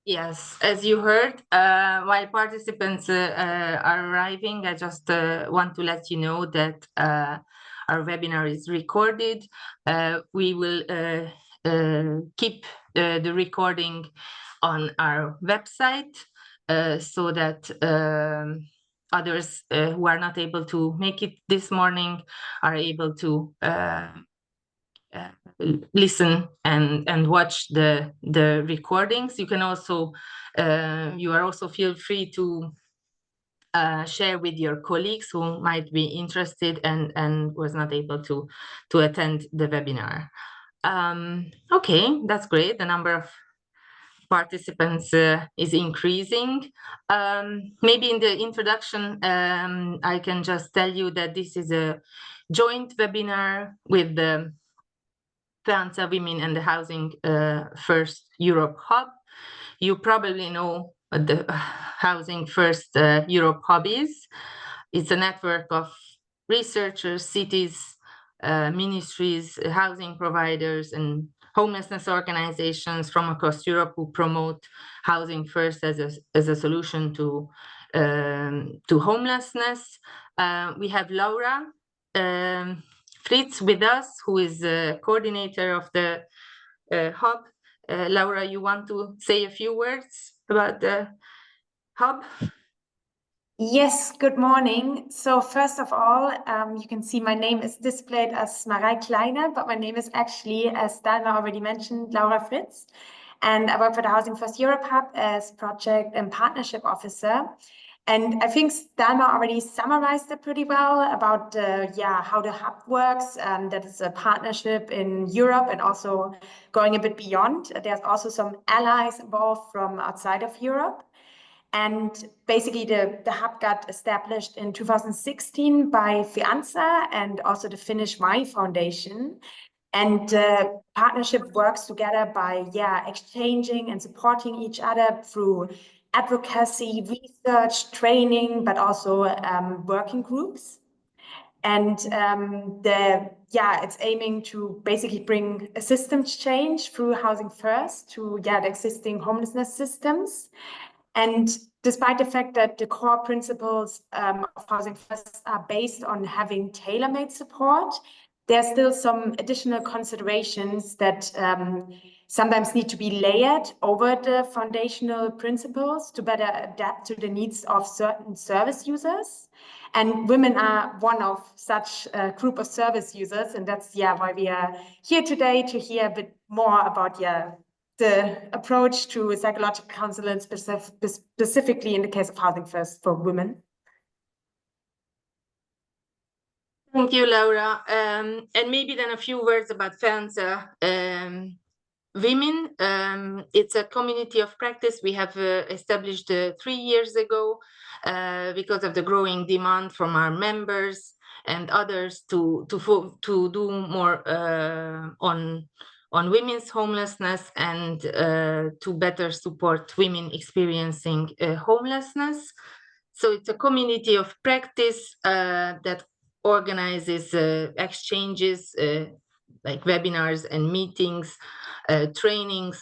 Yes, as you heard, while participants are arriving, I just want to let you know that our webinar is recorded. We will keep the recording on our website so that others who are not able to make it this morning are able to listen and watch the recordings. You can also you are also feel free to share with your colleagues who might be interested and was not able to attend the webinar. Okay, that's great. The number of participants is increasing. Maybe in the introduction, I can just tell you that this is a joint webinar with the FEANTSA Women and the Housing First Europe Hub. You probably know what the Housing First Europe Hub is. It's a network of researchers, cities, ministries, housing providers, and homelessness organizations from across Europe who promote housing first as a solution to homelessness. We have Laura Fritz with us, who is a coordinator of the hub. Laura, you want to say a few words about the hub? Yes, good morning. So first of all, you can see my name is displayed as Marij Kleiner, but my name is actually, as Dalma already mentioned, Laura Fritz. And I work for the Housing First Europe Hub as project and partnership officer. And I think Dalma already summarized it pretty well about how the hub works. That is a partnership in Europe and also going a bit beyond. There's also some allies involved from outside of Europe. And basically the hub got established in 2016 by FEANTSA and also the Finnish Y Foundation. And the partnership works together by exchanging and supporting each other through advocacy, research, training, but also working groups. And it's aiming to basically bring a systems change through Housing First to the existing homelessness systems. And despite the fact that the core principles of Housing First are based on having tailor-made support, there's still some additional considerations that sometimes need to be layered over the foundational principles to better adapt to the needs of certain service users. And women are one of such a group of service users. And that's why we are here today to hear a bit more about the approach to psychological counseling, specifically in the case of Housing First for women. Thank you, Laura. And maybe then a few words about FEANTSA Women. It's a community of practice we have established 3 years ago because of the growing demand from our members and others to do more on women's homelessness and to better support women experiencing homelessness. So it's a community of practice that organizes exchanges like webinars and meetings, trainings,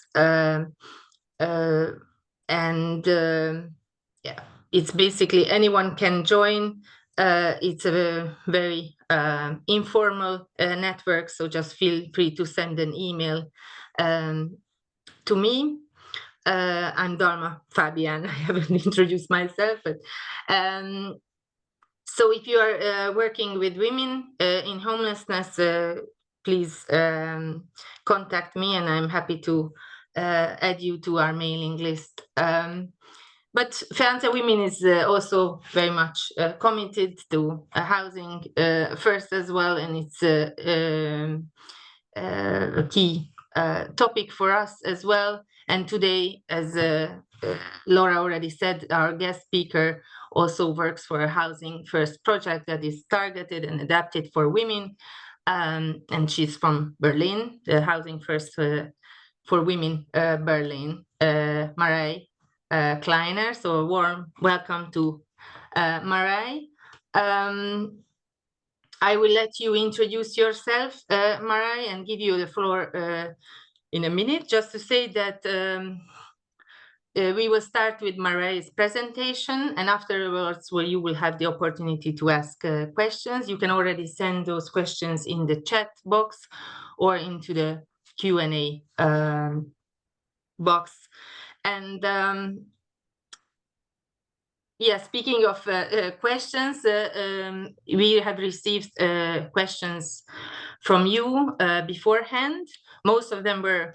it's basically anyone can join. It's a very informal network, so just feel free to send an email to me. I'm Dalma Fabian. I haven't introduced myself, but so if you are working with women in homelessness, please contact me, and I'm happy to add you to our mailing list. But FEANTSA Women is also very much committed to housing first as well, and it's a key topic for us as well. And today, as Laura already said, our guest speaker also works for a Housing First project that is targeted and adapted for women. And she's from Berlin, the Housing First for Women Berlin, Marij Kleiner. So a warm welcome to Marij. I will let you introduce yourself, Marij, and give you the floor in a minute, just to say that we will start with Marie's presentation, and afterwards, you will have the opportunity to ask questions. You can already send those questions in the chat box or into the Q&A box. And yeah, speaking of questions, we have received questions from you beforehand. Most of them were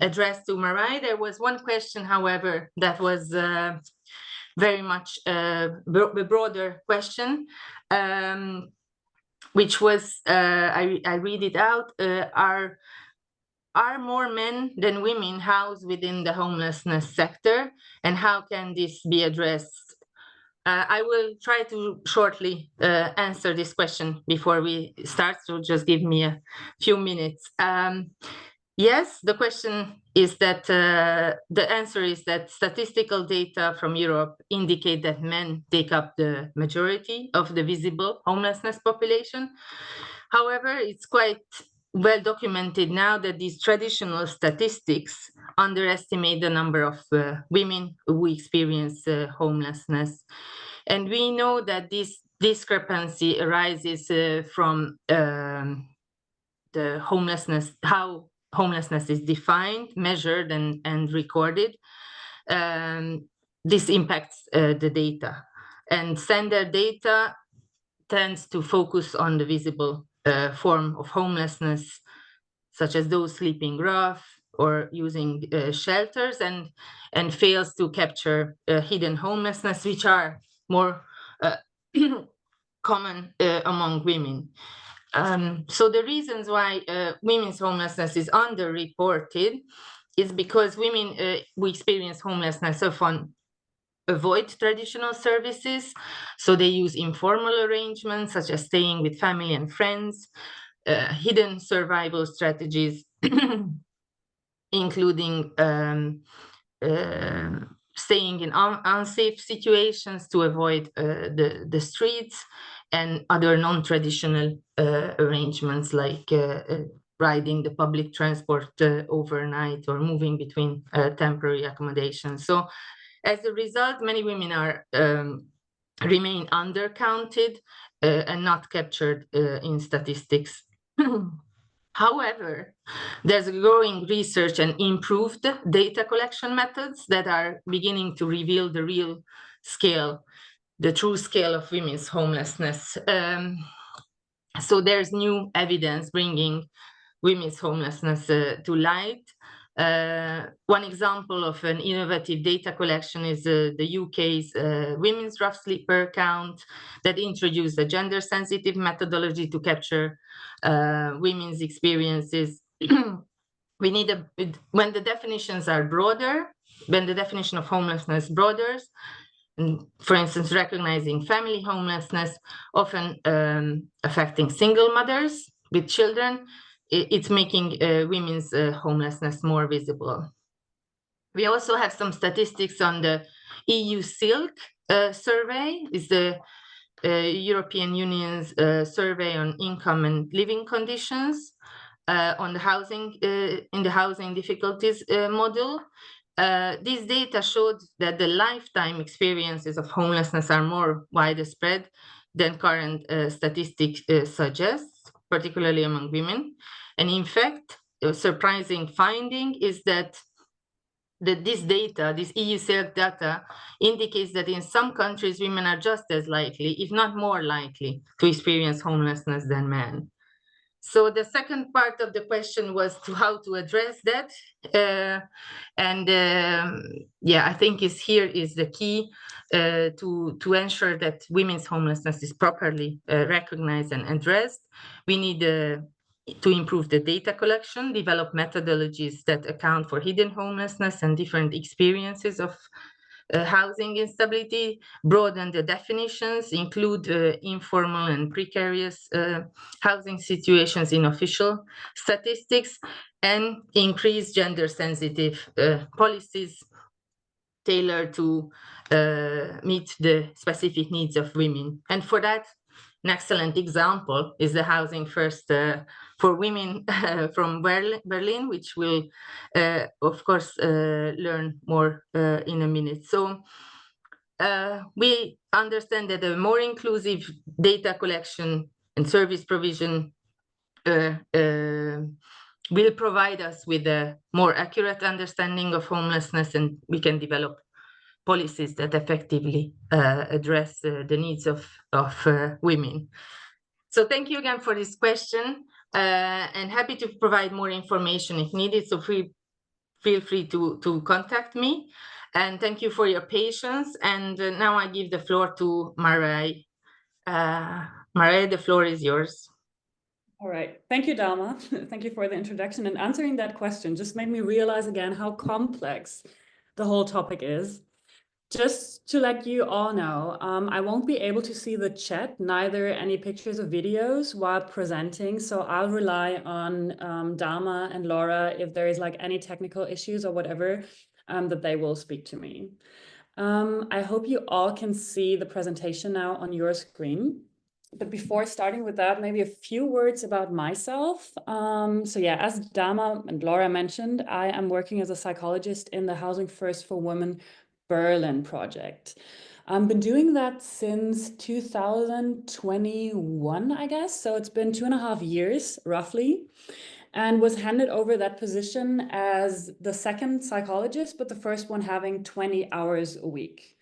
addressed to Marie. There was one question, however, that was very much a broader question, which was, I read it out, are more men than women housed within the homelessness sector, and how can this be addressed? I will try to shortly answer this question before we start, so just give me a few minutes. Yes, the question is that the answer is that statistical data from Europe indicate that men take up the majority of the visible homelessness population. However, it's quite well documented now that these traditional statistics underestimate the number of women who experience homelessness. And we know that this discrepancy arises from the homelessness, how homelessness is defined, measured, and recorded. This impacts the data. And standard data tends to focus on the visible form of homelessness, such as those sleeping rough or using shelters, and fails to capture hidden homelessness, which are more common among women. So the reasons why women's homelessness is underreported is because women who experience homelessness often avoid traditional services. So they use informal arrangements, such as staying with family and friends, hidden survival strategies, including staying in unsafe situations to avoid the streets, and other non-traditional arrangements like riding the public transport overnight or moving between temporary accommodations. So as a result, many women are remain undercounted and not captured in statistics. However, there's a growing research and improved data collection methods that are beginning to reveal the real scale, the true scale of women's homelessness. So there's new evidence bringing women's homelessness to light. One example of an innovative data collection is the UK's Women's Rough Sleeper Count that introduced a gender-sensitive methodology to capture women's experiences. We need when the definitions are broader, when the definition of homelessness broadens, and for instance, recognizing family homelessness, often affecting single mothers with children, it's making women's homelessness more visible. We also have some statistics on the EU SILC survey. It's the European Union's survey on income and living conditions on the housing in the housing difficulties model. These data showed that the lifetime experiences of homelessness are more widespread than current statistics suggest, particularly among women. And in fact, a surprising finding is that this data, this EU SILC data, indicates that in some countries, women are just as likely, if not more likely, to experience homelessness than men. So the second part of the question was how to address that. Yeah, I think here is the key to ensure that women's homelessness is properly recognized and addressed. We need to improve the data collection, develop methodologies that account for hidden homelessness and different experiences of housing instability, broaden the definitions, include informal and precarious housing situations in official statistics, and increase gender-sensitive policies tailored to meet the specific needs of women. And for that, an excellent example is the Housing First for Women from Berlin, which we'll, of course, learn more in a minute. So we understand that a more inclusive data collection and service provision will provide us with a more accurate understanding of homelessness, and we can develop policies that effectively address the needs of women. So thank you again for this question, and happy to provide more information if needed. So feel free to contact me. And thank you for your patience. And now I give the floor to Marai. Marai, the floor is yours. All right. Thank you, Dalma. Thank you for the introduction. And answering that question just made me realize again how complex the whole topic is. Just to let you all know, I won't be able to see the chat, neither any pictures or videos while presenting. So I'll rely on Dalma and Laura if there is like any technical issues or whatever, that they will speak to me. I hope you all can see the presentation now on your screen. But before starting with that, maybe a few words about myself. So yeah, as Dalma and Laura mentioned, I am working as a psychologist in the Housing First for Women Berlin project. I've been doing that since 2021, I guess. So it's been 2.5 years, roughly, and was handed over that position as the second psychologist, but the first one having 20 hours a week.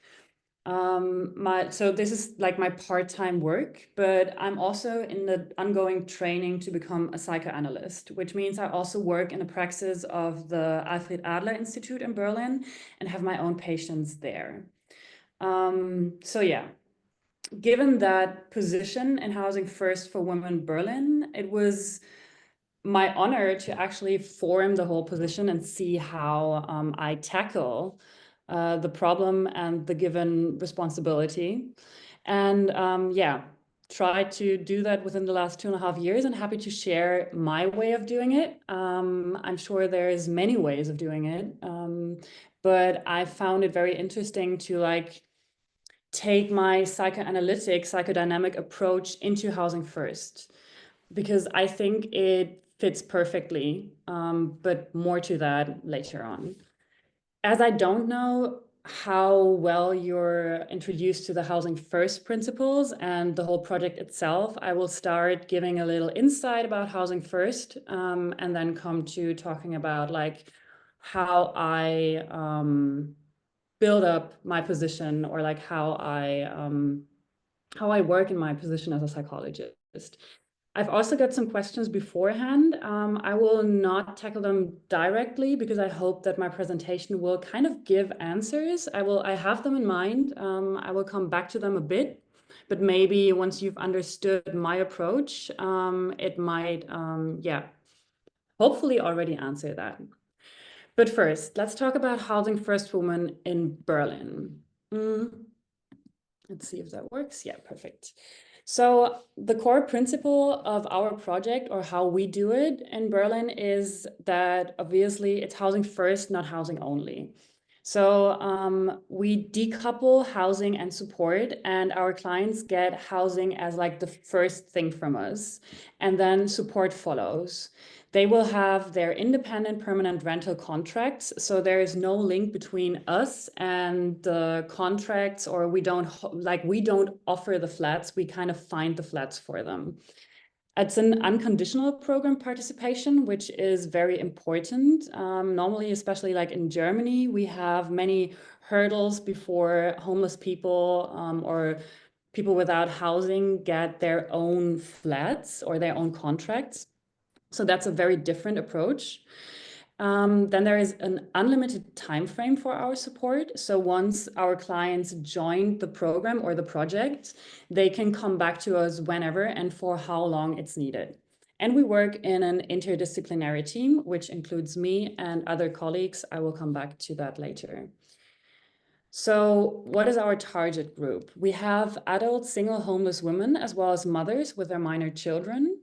So this is like my part-time work, but I'm also in the ongoing training to become a psychoanalyst, which means I also work in the praxis of the Alfred Adler Institute in Berlin and have my own patients there. So yeah, given that position in Housing First for Women Berlin, it was my honor to actually form the whole position and see how I tackle the problem and the given responsibility. And yeah, try to do that within the last 2.5 years, and happy to share my way of doing it. I'm sure there's many ways of doing it, but I found it very interesting to like take my psychoanalytic, psychodynamic approach into Housing First, because I think it fits perfectly, but more to that later on. As I don't know how well you're introduced to the Housing First principles and the whole project itself, I will start giving a little insight about Housing First, and then come to talking about like how I build up my position, or like how I work in my position as a psychologist. I've also got some questions beforehand. I will not tackle them directly because I hope that my presentation will kind of give answers. I have them in mind. I will come back to them a bit, but maybe once you've understood my approach, it might, yeah, hopefully already answer that. But first, let's talk about Housing First Women in Berlin. Let's see if that works. Yeah, perfect. So the core principle of our project, or how we do it in Berlin, is that obviously it's housing first, not housing only. So we decouple housing and support, and our clients get housing as like the first thing from us, and then support follows. They will have their independent permanent rental contracts. So there is no link between us and the contracts, or we don't offer the flats, we kind of find the flats for them. It's an unconditional program participation, which is very important. Normally, especially like in Germany, we have many hurdles before homeless people or people without housing get their own flats or their own contracts. So that's a very different approach. Then there is an unlimited time frame for our support. So once our clients join the program or the project, they can come back to us whenever and for how long it's needed. And we work in an interdisciplinary team, which includes me and other colleagues. I will come back to that later. So what is our target group? We have adult single homeless women, as well as mothers with their minor children.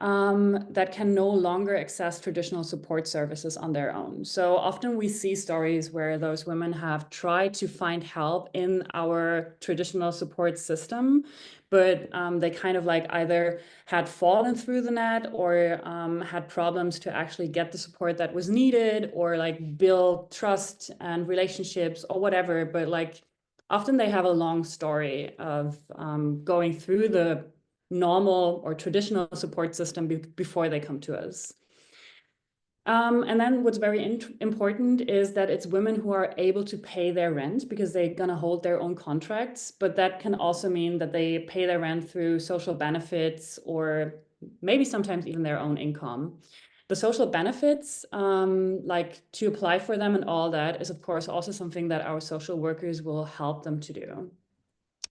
that can no longer access traditional support services on their own. So often we see stories where those women have tried to find help in our traditional support system, but they kind of like either had fallen through the net or had problems to actually get the support that was needed, or like build trust and relationships or whatever. But like often they have a long story of going through the normal or traditional support system before they come to us. And then what's very important is that it's women who are able to pay their rent because they're going to hold their own contracts. But that can also mean that they pay their rent through social benefits or maybe sometimes even their own income. The social benefits, like to apply for them and all that, is of course also something that our social workers will help them to do.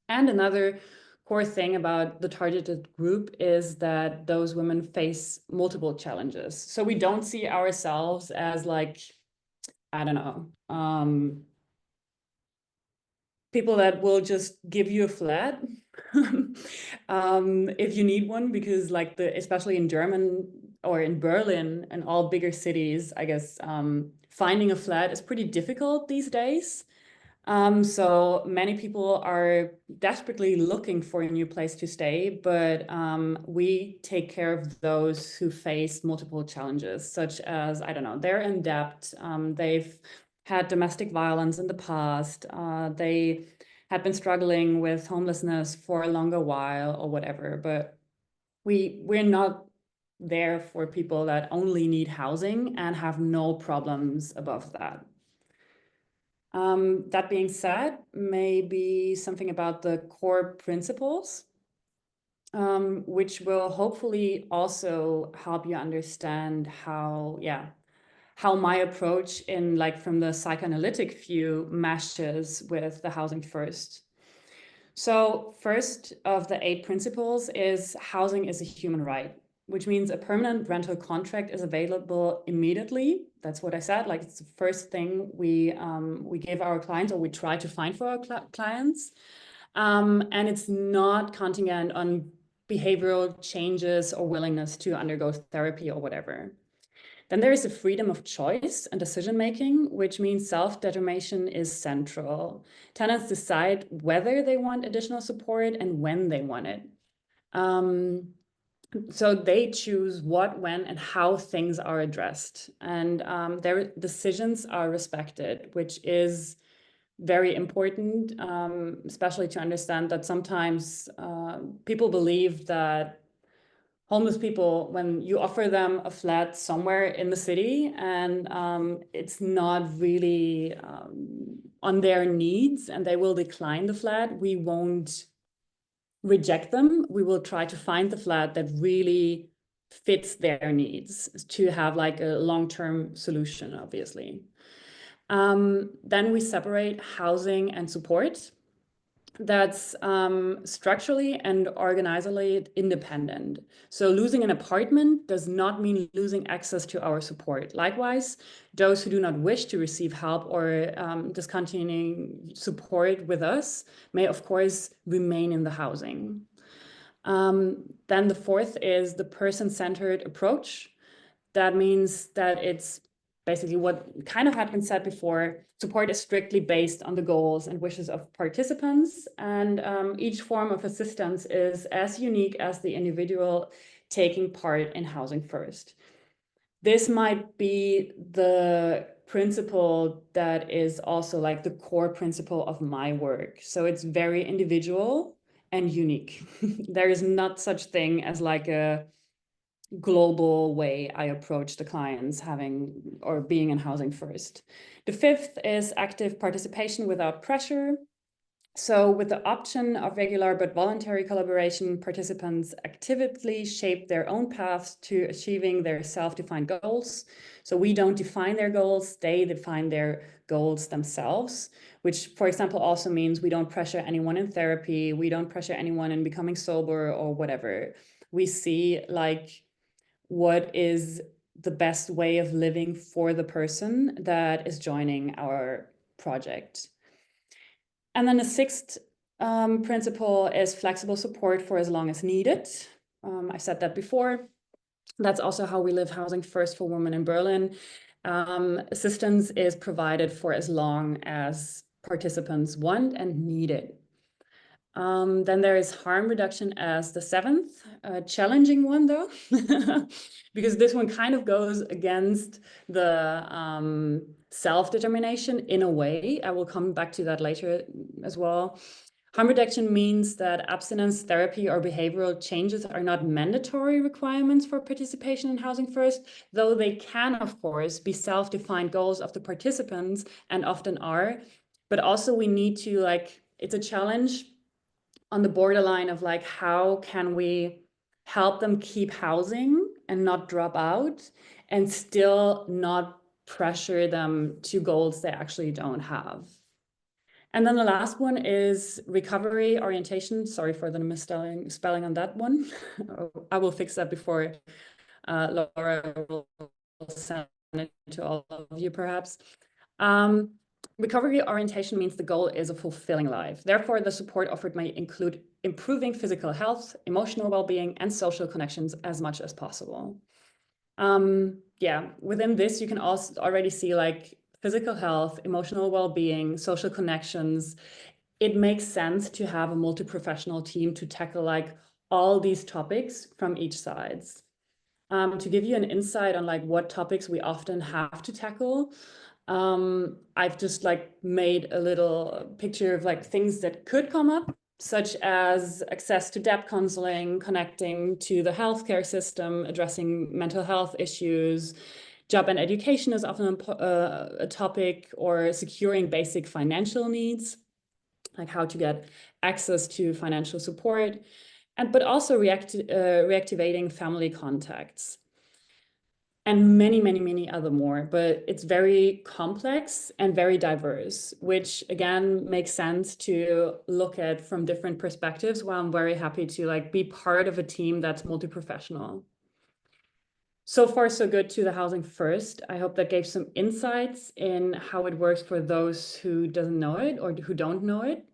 And another core thing about the targeted group is that those women face multiple challenges. So we don't see ourselves as like, I don't know, people that will just give you a flat if you need one, because like especially in German or in Berlin and all bigger cities, I guess finding a flat is pretty difficult these days. So many people are desperately looking for a new place to stay, but we take care of those who face multiple challenges, such as, I don't know, they're in debt, they've had domestic violence in the past, they had been struggling with homelessness for a longer while or whatever, but we're not there for people that only need housing and have no problems above that. That being said, maybe something about the core principles, which will hopefully also help you understand how my approach in like from the psychoanalytic view meshes with the housing first. So first of the 8 principles is housing is a human right, which means a permanent rental contract is available immediately. That's what I said. Like it's the first thing we give our clients, or we try to find for our clients. And it's not contingent on behavioral changes or willingness to undergo therapy or whatever. Then there is a freedom of choice and decision-making, which means self-determination is central. Tenants decide whether they want additional support and when they want it. So they choose what, when, and how things are addressed. And their decisions are respected, which is very important, especially to understand that sometimes people believe that homeless people, when you offer them a flat somewhere in the city and it's not really on their needs and they will decline the flat, we won't reject them. We will try to find the flat that really fits their needs to have like a long-term solution, obviously. Then we separate housing and support. That's structurally and organizationally independent. So losing an apartment does not mean losing access to our support. Likewise, those who do not wish to receive help or discontinuing support with us may, of course, remain in the housing. Then the fourth is the person-centered approach. That means that it's basically what kind of had been said before. Support is strictly based on the goals and wishes of participants, and each form of assistance is as unique as the individual taking part in housing first. This might be the principle that is also like the core principle of my work. So it's very individual and unique. There is not such thing as like a global way I approach the clients having or being in housing first. The fifth is active participation without pressure. So with the option of regular but voluntary collaboration, participants actively shape their own paths to achieving their self-defined goals. So we don't define their goals, they define their goals themselves, which, for example, also means we don't pressure anyone in therapy, we don't pressure anyone in becoming sober or whatever. We see like what is the best way of living for the person that is joining our project. And then the sixth principle is flexible support for as long as needed. I said that before. That's also how we live Housing First for Women in Berlin. Assistance is provided for as long as participants want and need it. Then there is harm reduction as the seventh, challenging one though, because this one kind of goes against the self-determination in a way. I will come back to that later as well. Harm reduction means that abstinence therapy or behavioral changes are not mandatory requirements for participation in Housing First, though they can, of course, be self-defined goals of the participants and often are. But also we need to, like, it's a challenge on the borderline of like, how can we help them keep housing and not drop out and still not pressure them to goals they actually don't have. And then the last one is recovery orientation. Sorry for the misspelling on that one. I will fix that before Laura will send it to all of you perhaps. Recovery orientation means the goal is a fulfilling life. Therefore, the support offered may include improving physical health, emotional well-being, and social connections as much as possible. Yeah, within this, you can also already see like physical health, emotional well-being, social connections. It makes sense to have a multi-professional team to tackle like all these topics from each sides. To give you an insight on like what topics we often have to tackle, I've just like made a little picture of like things that could come up, such as access to debt counseling, connecting to the healthcare system, addressing mental health issues. Job and education is often a topic, or securing basic financial needs, like how to get access to financial support, but also reactivating family contacts. And many, many, many other more, but it's very complex and very diverse, which again makes sense to look at from different perspectives, while I'm very happy to like be part of a team that's multi-professional. So far, so good to the Housing First. I hope that gave some insights in how it works for those who doesn't know it or who don't know it.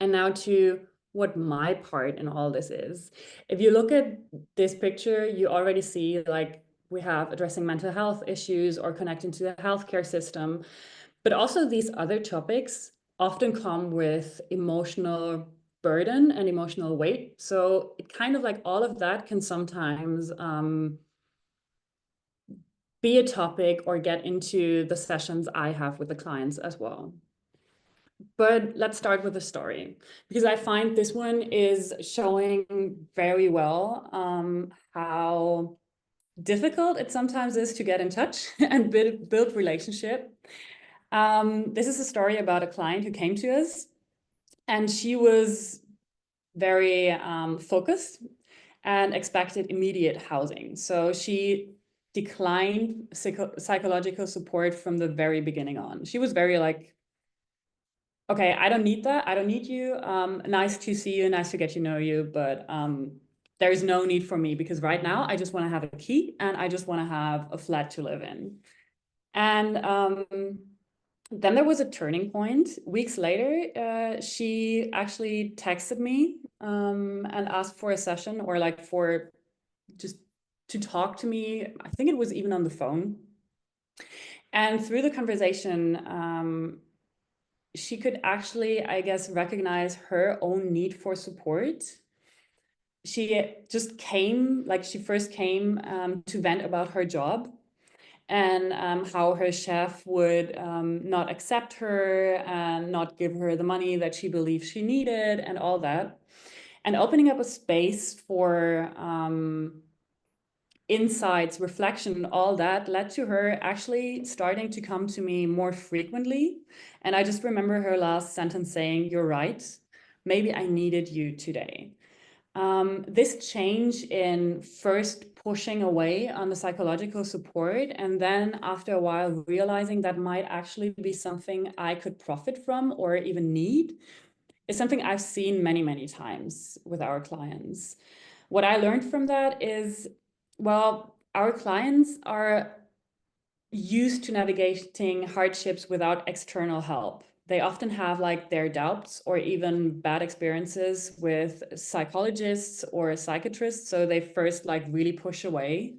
And now to what my part in all this is. If you look at this picture, you already see like we have addressing mental health issues or connecting to the healthcare system, but also these other topics often come with emotional burden and emotional weight. So it kind of like all of that can sometimes be a topic or get into the sessions I have with the clients as well. But let's start with the story, because I find this one is showing very well how difficult it sometimes is to get in touch and build relationship. This is a story about a client who came to us, and she was very focused and expected immediate housing. So she declined psychological support from the very beginning on. She was very like, okay, I don't need that. I don't need you. Nice to see you. Nice to get to know you. But there is no need for me, because right now I just want to have a key and I just want to have a flat to live in. And then there was a turning point. Weeks later, she actually texted me and asked for a session, or like for just to talk to me. I think it was even on the phone. And through the conversation, she could actually, I guess, recognize her own need for support. She just came, like she first came to vent about her job and how her chef would not accept her and not give her the money that she believed she needed and all that. And opening up a space for insights, reflection, all that led to her actually starting to come to me more frequently. And I just remember her last sentence saying, "You're right. Maybe I needed you today." This change in first pushing away on the psychological support, and then after a while realizing that might actually be something I could profit from or even need, is something I've seen many, many times with our clients. What I learned from that is, well, our clients are used to navigating hardships without external help. they often have like their doubts or even bad experiences with psychologists or psychiatrists. So they first like really push away.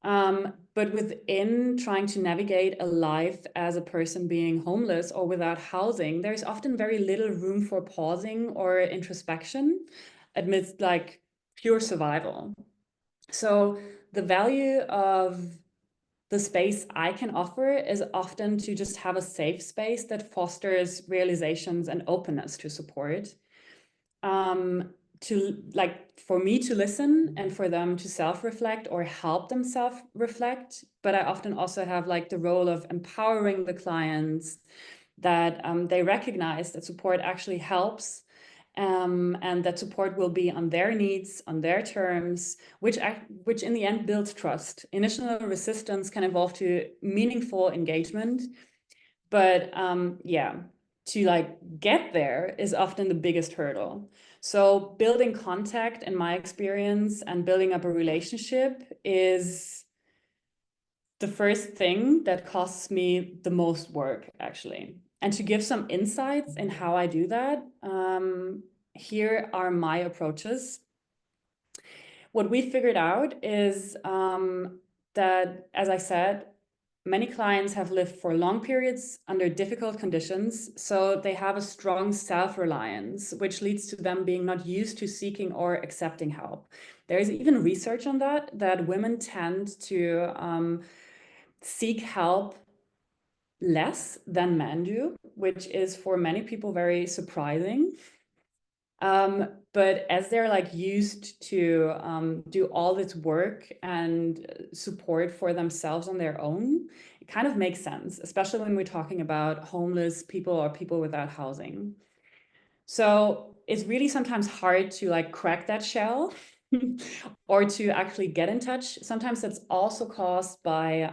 But within trying to navigate a life as a person being homeless or without housing, there's often very little room for pausing or introspection amidst like pure survival. So the value of the space I can offer is often to just have a safe space that fosters realizations and openness to support. To like for me to listen and for them to self-reflect or help them self-reflect. But I often also have like the role of empowering the clients that they recognize that support actually helps, and that support will be on their needs, on their terms, which in the end builds trust. Initial resistance can evolve to meaningful engagement, but yeah, to like get there is often the biggest hurdle. So building contact, in my experience, and building up a relationship is the first thing that costs me the most work, actually. And to give some insights in how I do that, here are my approaches. What we figured out is that, as I said, many clients have lived for long periods under difficult conditions, so they have a strong self-reliance, which leads to them being not used to seeking or accepting help. There is even research on that women tend to seek help less than men do, which is for many people very surprising. But as they're like used to do all this work and support for themselves on their own, it kind of makes sense, especially when we're talking about homeless people or people without housing. So it's really sometimes hard to like crack that shell or to actually get in touch. Sometimes that's also caused by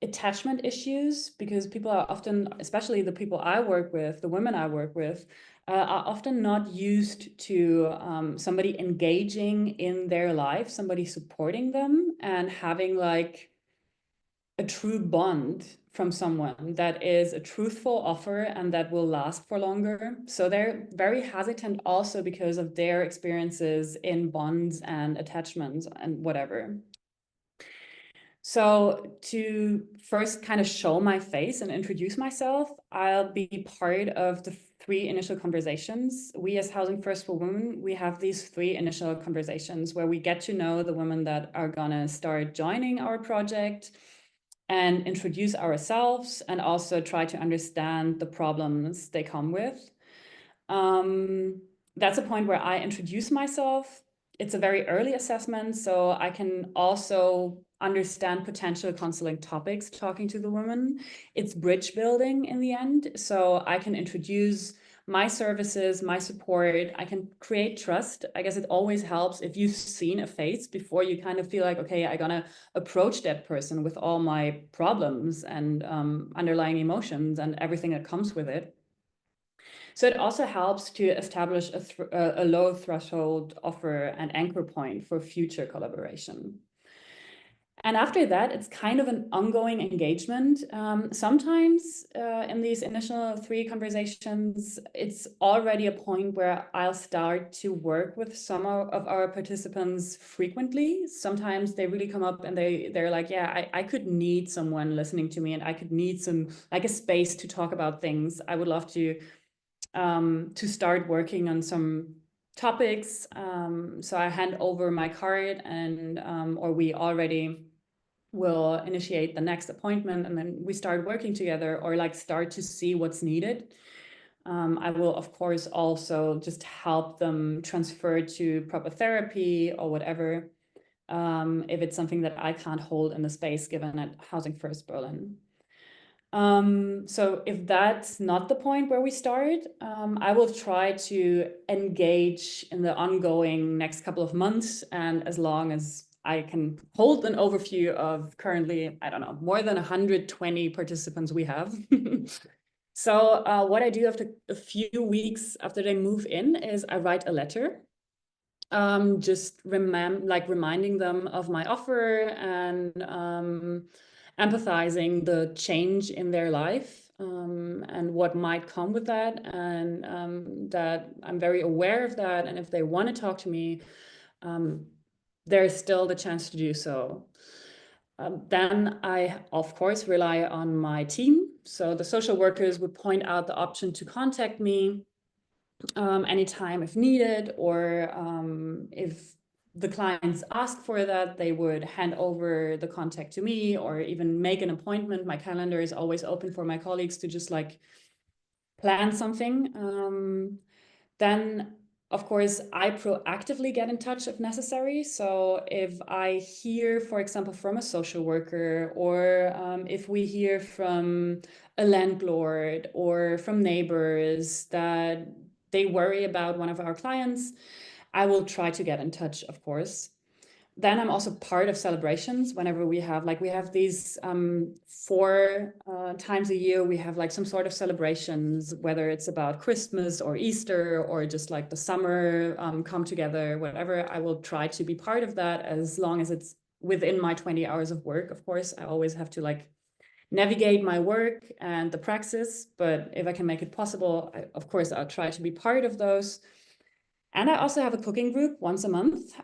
attachment issues, because people are often, especially the people I work with, the women I work with, are often not used to somebody engaging in their life, somebody supporting them and having like a true bond from someone that is a truthful offer and that will last for longer. So they're very hesitant also because of their experiences in bonds and attachments and whatever. So to first kind of show my face and introduce myself, I'll be part of the 3 initial conversations. We as Housing First for Women, we have these 3 initial conversations where we get to know the women that are gonna start joining our project and introduce ourselves and also try to understand the problems they come with. That's a point where I introduce myself. It's a very early assessment, so I can also understand potential counseling topics talking to the women. It's bridge building in the end, so I can introduce my services, my support. I can create trust. I guess it always helps if you've seen a face before you kind of feel like, okay, I'm gonna approach that person with all my problems and underlying emotions and everything that comes with it. So it also helps to establish a low threshold offer and anchor point for future collaboration. And after that, it's kind of an ongoing engagement. Sometimes in these initial 3 conversations, it's already a point where I'll start to work with some of our participants frequently. Sometimes they really come up and they're like, yeah, I could need someone listening to me, and I could need some like a space to talk about things. I would love to start working on some topics. So I hand over my card, and or we already will initiate the next appointment, and then we start working together or like start to see what's needed. I will, of course, also just help them transfer to proper therapy or whatever, if it's something that I can't hold in the space given at Housing First Berlin. So if that's not the point where we start, I will try to engage in the ongoing next couple of months. And as long as I can hold an overview of currently, I don't know, more than 120 participants we have. So what I do after a few weeks after they move in is I write a letter. Just reminding them of my offer and empathizing the change in their life. and what might come with that, and that I'm very aware of that. And if they want to talk to me, there's still the chance to do so. Then I, of course, rely on my team. So the social workers would point out the option to contact me anytime if needed, or if the clients ask for that, they would hand over the contact to me or even make an appointment. My calendar is always open for my colleagues to just like plan something. Then, of course, I proactively get in touch if necessary. So if I hear, for example, from a social worker, or if we hear from a landlord or from neighbors that they worry about one of our clients, I will try to get in touch, of course. Then I'm also part of celebrations whenever we have these 4 times a year, we have like some sort of celebrations, whether it's about Christmas or Easter or just like the summer come together, whatever. I will try to be part of that as long as it's within my 20 hours of work. Of course, I always have to like navigate my work and the praxis, but if I can make it possible, of course, I'll try to be part of those. And I also have a cooking group once a month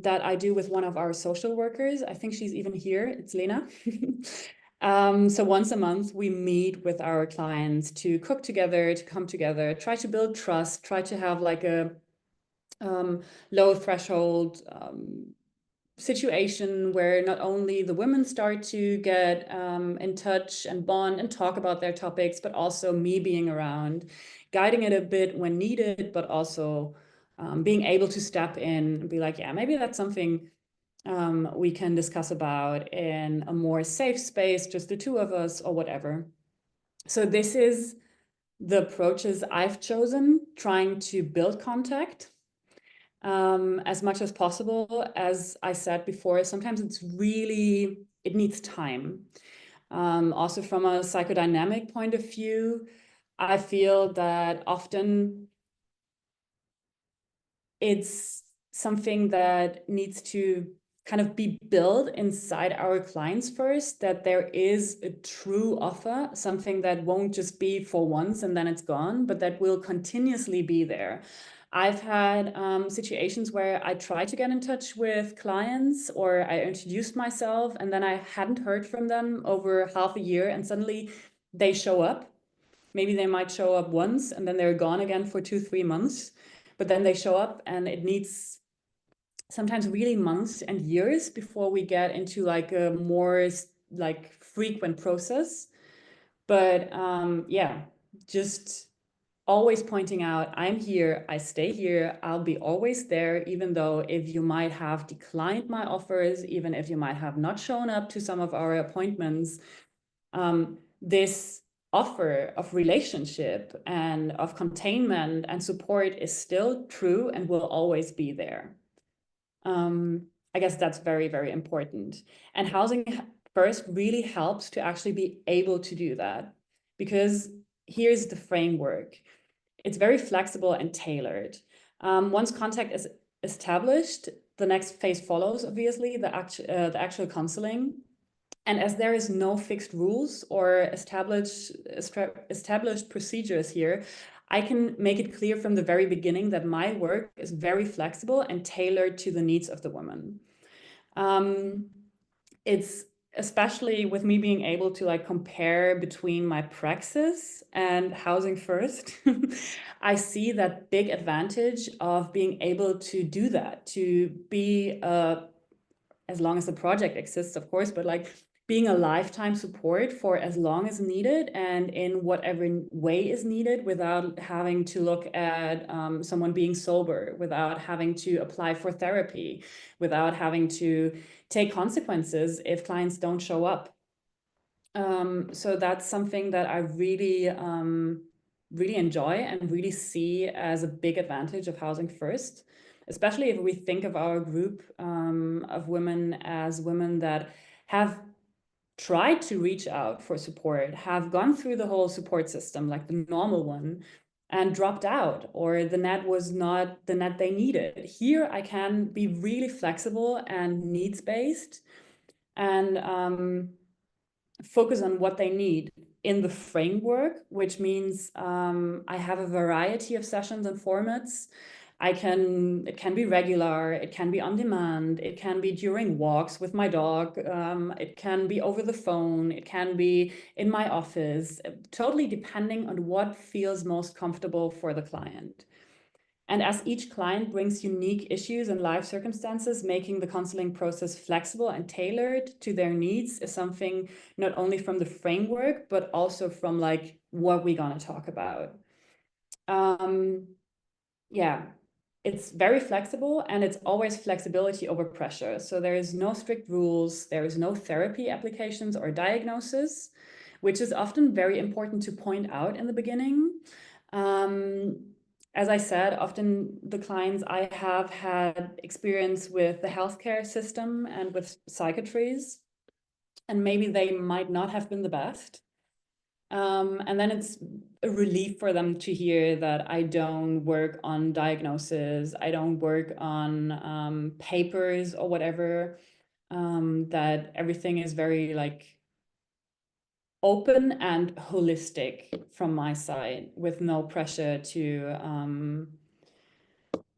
that I do with one of our social workers. I think she's even here. It's Lena. So once a month, we meet with our clients to cook together, to come together, try to build trust, try to have like a low threshold situation where not only the women start to get in touch and bond and talk about their topics, but also me being around, guiding it a bit when needed, but also being able to step in and be like, yeah, maybe that's something we can discuss about in a more safe space, just the two of us or whatever. So this is the approaches I've chosen, trying to build contact as much as possible. As I said before, sometimes it needs time. Also from a psychodynamic point of view, I feel that often it's something that needs to kind of be built inside our clients first, that there is a true offer, something that won't just be for once and then it's gone, but that will continuously be there. I've had situations where I tried to get in touch with clients or I introduced myself and then I hadn't heard from them over half a year and suddenly they show up. Maybe they might show up once and then they're gone again for 2-3 months, but then they show up and it needs sometimes really months and years before we get into like a more like frequent process. But yeah, just always pointing out, I'm here, I stay here, I'll be always there, even though if you might have declined my offers, even if you might have not shown up to some of our appointments, this offer of relationship and of containment and support is still true and will always be there. I guess that's very, very important. And Housing First really helps to actually be able to do that, because here's the framework. It's very flexible and tailored. Once contact is established, the next phase follows, obviously, the actual counseling. And as there is no fixed rules or established procedures here, I can make it clear from the very beginning that my work is very flexible and tailored to the needs of the woman. It's especially with me being able to like compare between my praxis and Housing First, I see that big advantage of being able to do that, to be as long as the project exists, of course, but like being a lifetime support for as long as needed and in whatever way is needed, without having to look at someone being sober, without having to apply for therapy, without having to take consequences if clients don't show up. So that's something that I really, really enjoy and really see as a big advantage of Housing First, especially if we think of our group of women as women that have tried to reach out for support, have gone through the whole support system, like the normal one, and dropped out, or the net was not the net they needed. Here, I can be really flexible and needs-based and focus on what they need in the framework, which means I have a variety of sessions and formats. It can be regular, it can be on demand, it can be during walks with my dog, it can be over the phone, it can be in my office, totally depending on what feels most comfortable for the client. And as each client brings unique issues and life circumstances, making the counseling process flexible and tailored to their needs is something not only from the framework, but also from like what we're gonna talk about. Yeah, it's very flexible, and it's always flexibility over pressure. So there is no strict rules, there is no therapy applications or diagnosis, which is often very important to point out in the beginning. As I said, often the clients I have had experience with the healthcare system and with psychiatries, and maybe they might not have been the best. And then it's a relief for them to hear that I don't work on diagnosis, I don't work on papers or whatever, that everything is very like open and holistic from my side, with no pressure to,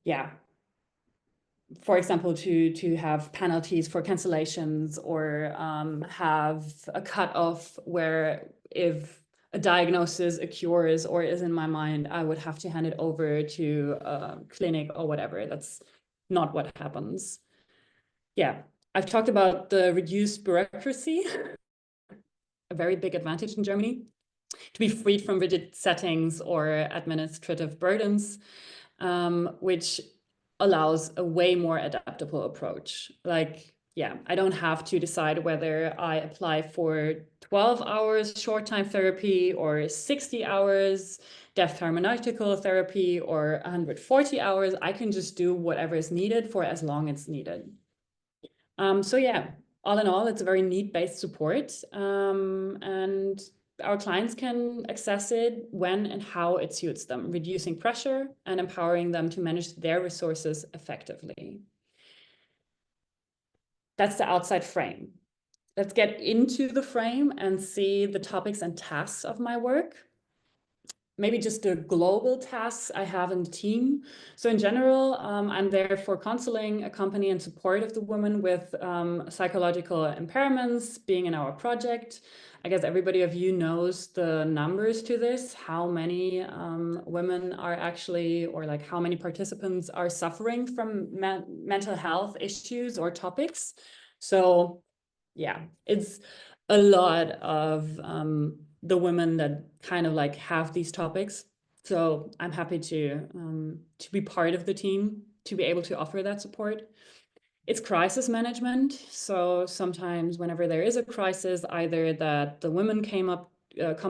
yeah, for example, to have penalties for cancellations, or have a cutoff where if a diagnosis occurs or is in my mind, I would have to hand it over to a clinic or whatever. That's not what happens. Yeah, I've talked about the reduced bureaucracy, a very big advantage in Germany, to be freed from rigid settings or administrative burdens, which allows a way more adaptable approach. Like, yeah, I don't have to decide whether I apply for 12 hours short time therapy or 60 hours depth hermeneutical therapy or 140 hours. I can just do whatever is needed for as long as needed. So yeah, all in all, it's a very need-based support, and our clients can access it when and how it suits them, reducing pressure and empowering them to manage their resources effectively. That's the outside frame. Let's get into the frame and see the topics and tasks of my work. Maybe just the global tasks I have in the team. So in general, I'm there for counseling, accompany and support of the women with psychological impairments being in our project. I guess everybody of you knows the numbers to this, how many women are actually, or like how many participants are suffering from mental health issues or topics. So yeah, it's a lot of the women that kind of like have these topics. So I'm happy to be part of the team, to be able to offer that support. It's crisis management. So sometimes whenever there is a crisis, either that the women come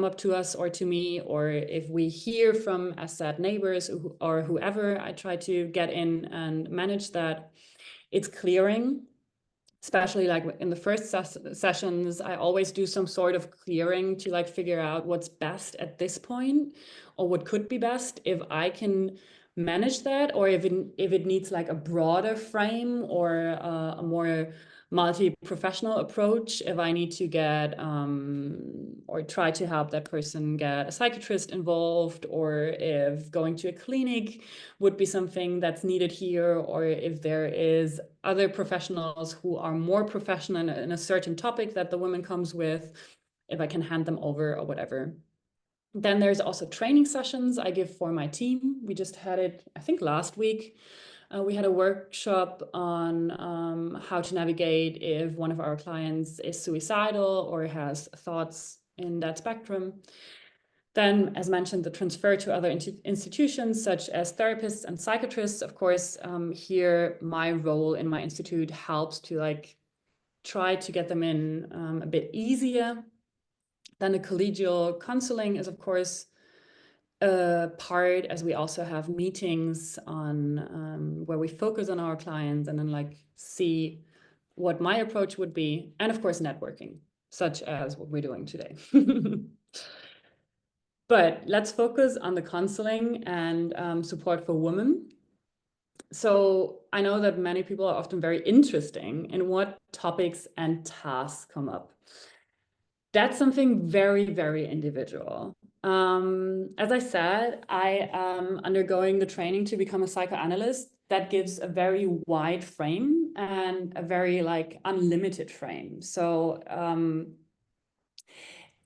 up to us or to me, or if we hear from as said neighbors or whoever, I try to get in and manage that. It's clearing. Especially like in the first sessions, I always do some sort of clearing to like figure out what's best at this point, or what could be best, if I can manage that, or if it needs like a broader frame or a more multi-professional approach, if I need to get or try to help that person get a psychiatrist involved, or if going to a clinic would be something that's needed here, or if there is other professionals who are more professional in a certain topic that the woman comes with, if I can hand them over or whatever. Then there's also training sessions I give for my team. We just had it, I think, last week. We had a workshop on how to navigate if one of our clients is suicidal or has thoughts in that spectrum. Then, as mentioned, the transfer to other institutions such as therapists and psychiatrists. Of course, here my role in my institute helps to like try to get them in a bit easier. Then the collegial counseling is, of course, part, as we also have meetings on where we focus on our clients and then like see what my approach would be, and of course networking, such as what we're doing today. But let's focus on the counseling and support for women. So I know that many people are often very interested in what topics and tasks come up. That's something very, very individual. As I said, I am undergoing the training to become a psychoanalyst. That gives a very wide frame and a very like unlimited frame. So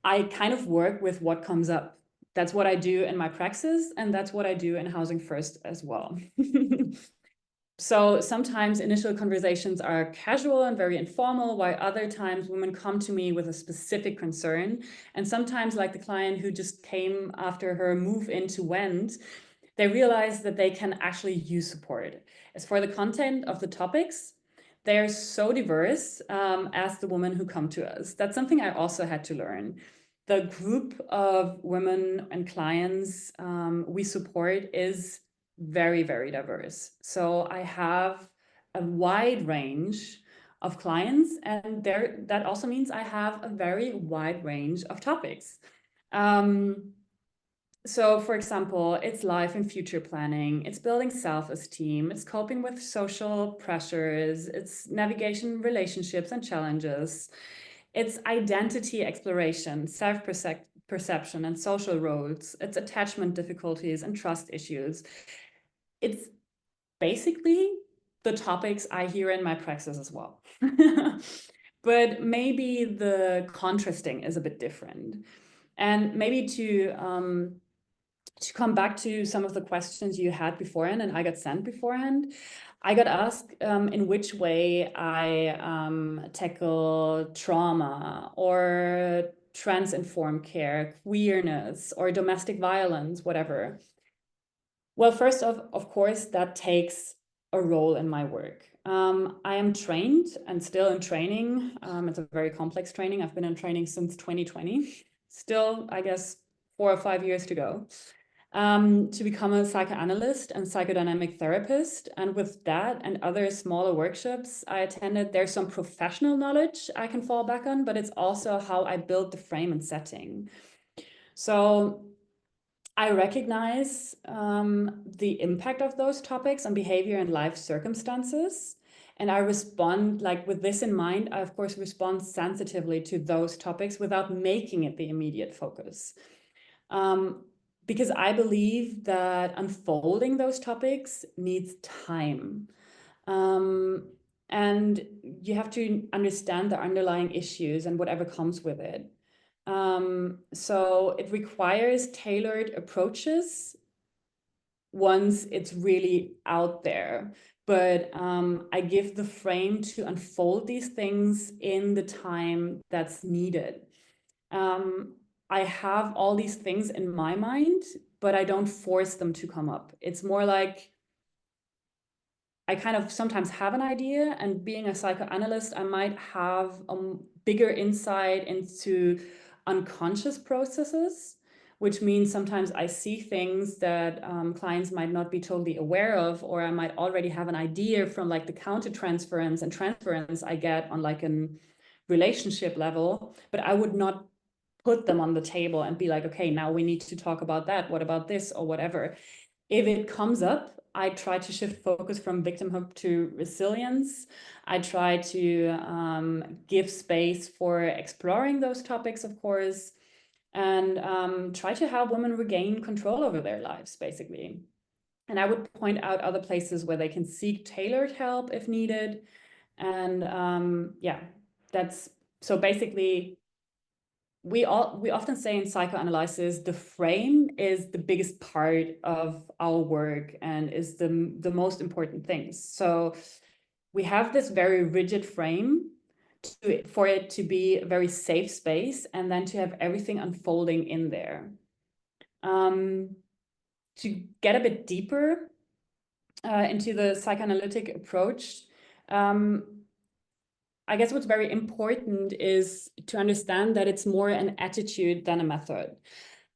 I kind of work with what comes up. That's what I do in my praxis, and that's what I do in Housing First as well. So sometimes initial conversations are casual and very informal, while other times women come to me with a specific concern. And sometimes, like the client who just came after her move into Wend, they realize that they can actually use support. As for the content of the topics, they are so diverse as the women who come to us. That's something I also had to learn. The group of women and clients we support is very, very diverse. So I have a wide range of clients, and that also means I have a very wide range of topics. So for example, it's life and future planning, it's building self-esteem, it's coping with social pressures, it's navigation relationships and challenges, it's identity exploration, self-perception and social roles, it's attachment difficulties and trust issues. It's basically the topics I hear in my praxis as well. But maybe the contrasting is a bit different. And maybe to come back to some of the questions you had beforehand and I got sent beforehand, I got asked in which way I tackle trauma or trans-informed care, queerness, or domestic violence, whatever. Well, first of course, that takes a role in my work. I am trained and still in training. It's a very complex training. I've been in training since 2020. Still, I guess, 4 or 5 years to go. To become a psychoanalyst and psychodynamic therapist. And with that and other smaller workshops I attended, there's some professional knowledge I can fall back on, but it's also how I build the frame and setting. So I recognize the impact of those topics on behavior and life circumstances. And I respond, like with this in mind, I of course respond sensitively to those topics without making it the immediate focus. Because I believe that unfolding those topics needs time. And you have to understand the underlying issues and whatever comes with it. So it requires tailored approaches once it's really out there. But I give the frame to unfold these things in the time that's needed. I have all these things in my mind, but I don't force them to come up. It's more like I kind of sometimes have an idea, and being a psychoanalyst, I might have a bigger insight into unconscious processes, which means sometimes I see things that clients might not be totally aware of, or I might already have an idea from like the countertransference and transference I get on like a relationship level, but I would not put them on the table and be like, okay, now we need to talk about that. What about this or whatever? If it comes up, I try to shift focus from victimhood to resilience. I try to give space for exploring those topics, of course, and try to help women regain control over their lives, basically. And I would point out other places where they can seek tailored help if needed. And yeah, that's so basically we often say in psychoanalysis, the frame is the biggest part of our work and is the most important things. So we have this very rigid frame for it to be a very safe space, and then to have everything unfolding in there. To get a bit deeper into the psychoanalytic approach, I guess what's very important is to understand that it's more an attitude than a method.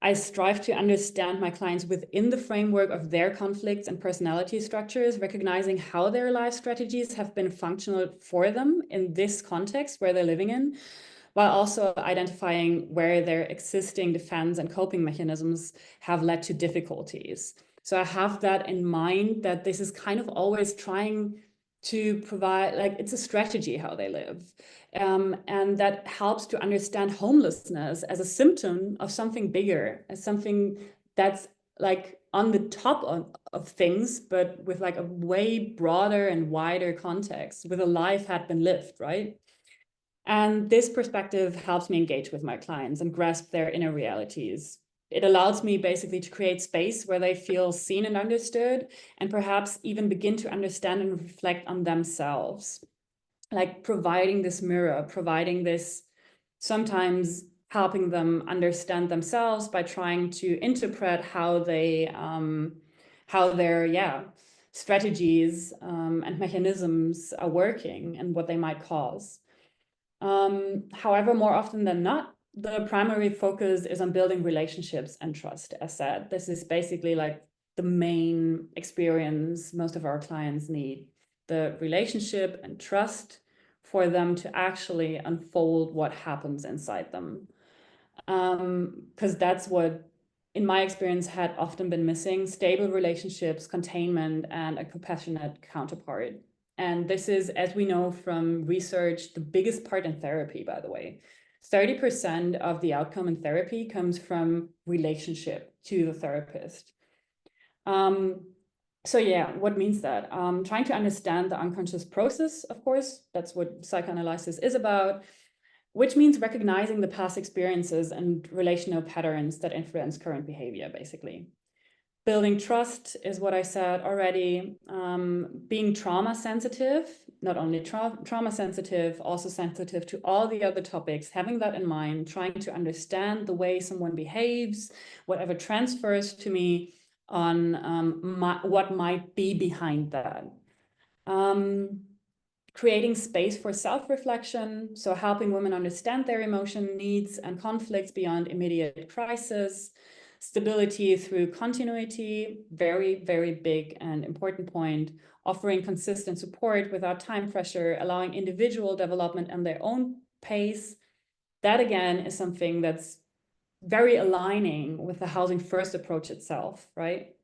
I strive to understand my clients within the framework of their conflicts and personality structures, recognizing how their life strategies have been functional for them in this context where they're living in, while also identifying where their existing defense and coping mechanisms have led to difficulties. So I have that in mind, that this is kind of always trying to provide, like, it's a strategy how they live. And that helps to understand homelessness as a symptom of something bigger, as something that's like on the top of things, but with like a way broader and wider context, with a life had been lived, right? And this perspective helps me engage with my clients and grasp their inner realities. It allows me basically to create space where they feel seen and understood, and perhaps even begin to understand and reflect on themselves. Like providing this mirror, providing this, sometimes helping them understand themselves by trying to interpret how their strategies and mechanisms are working and what they might cause. However, more often than not, the primary focus is on building relationships and trust. As said, this is basically like the main experience most of our clients need, the relationship and trust for them to actually unfold what happens inside them. Because that's what, in my experience, had often been missing: stable relationships, containment, and a compassionate counterpart. And this is, as we know from research, the biggest part in therapy, by the way. 30% of the outcome in therapy comes from relationship to the therapist. So yeah, what means that? Trying to understand the unconscious process, of course, that's what psychoanalysis is about, which means recognizing the past experiences and relational patterns that influence current behavior, basically. Building trust is what I said already. Being trauma sensitive, not only trauma sensitive, also sensitive to all the other topics, having that in mind, trying to understand the way someone behaves, whatever transfers to me on what might be behind that. Creating space for self-reflection, so helping women understand their emotion, needs, and conflicts beyond immediate crisis. Stability through continuity, very, very big and important point. Offering consistent support without time pressure, allowing individual development at their own pace. That again is something that's very aligning with the housing first approach itself, right?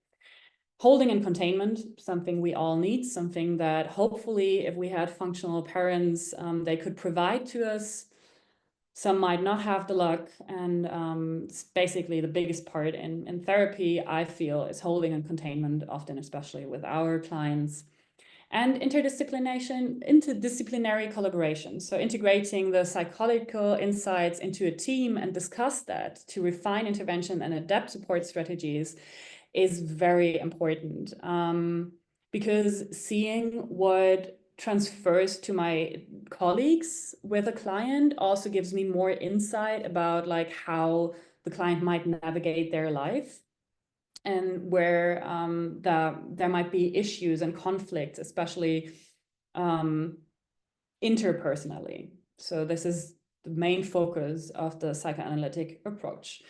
Holding and containment, something we all need, something that hopefully if we had functional parents, they could provide to us. Some might not have the luck, and it's basically the biggest part in therapy, I feel, is holding and containment, often especially with our clients. And interdisciplinary collaboration, so integrating the psychological insights into a team and discuss that to refine intervention and adapt support strategies is very important, because seeing what transfers to my colleagues with a client also gives me more insight about like how the client might navigate their life, and where there might be issues and conflicts, especially interpersonally. So this is the main focus of the psychoanalytic approach.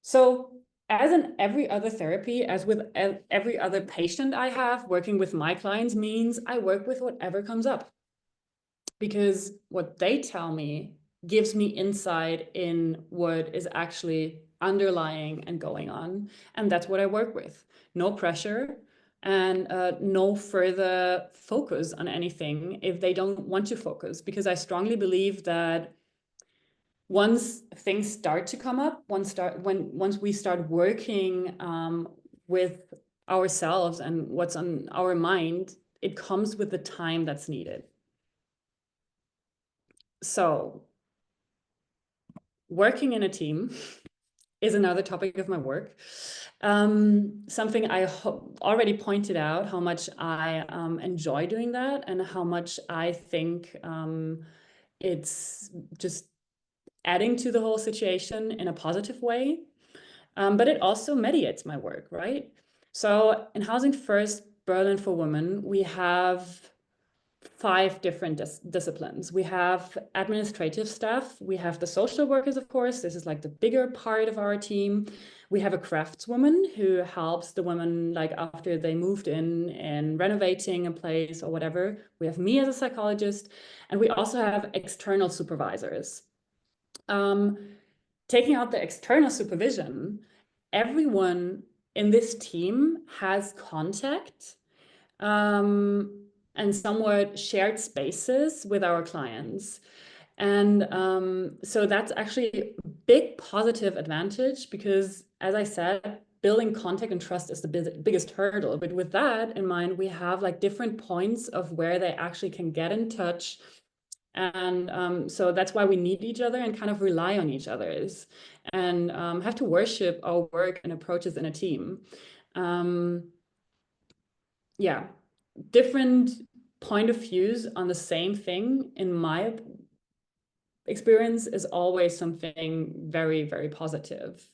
So as in every other therapy, as with every other patient I have, working with my clients means I work with whatever comes up, because what they tell me gives me insight in what is actually underlying and going on. And that's what I work with. No pressure, and no further focus on anything if they don't want to focus, because I strongly believe that once things start to come up, once we start working with ourselves and what's on our mind, it comes with the time that's needed. So working in a team is another topic of my work. Something I already pointed out, how much I enjoy doing that, and how much I think it's just adding to the whole situation in a positive way. But it also mediates my work, right? So in Housing First Berlin for Women, we have 5 different disciplines. We have administrative staff. We have the social workers, of course. This is like the bigger part of our team. We have a craftswoman who helps the women like after they moved in and renovating a place or whatever. We have me as a psychologist, and we also have external supervisors. Taking out the external supervision, everyone in this team has contact, and and somewhat shared spaces with our clients. And so that's actually a big positive advantage because, as I said, building contact and trust is the biggest hurdle. But with that in mind, we have like different points of where they actually can get in touch. And so that's why we need each other and kind of rely on each other and have to worship our work and approaches in a team. Yeah, different point of views on the same thing, in my experience, is always something very, very positive.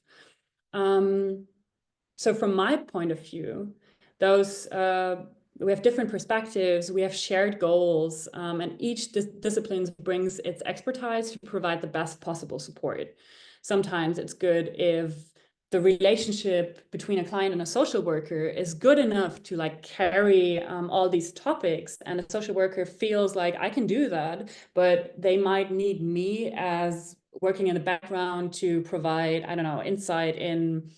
So from my point of view, we have different perspectives, we have shared goals, and each discipline brings its expertise to provide the best possible support. Sometimes it's good if the relationship between a client and a social worker is good enough to like carry all these topics, and a social worker feels like I can do that, but they might need me as working in the background to provide, I don't know, insight in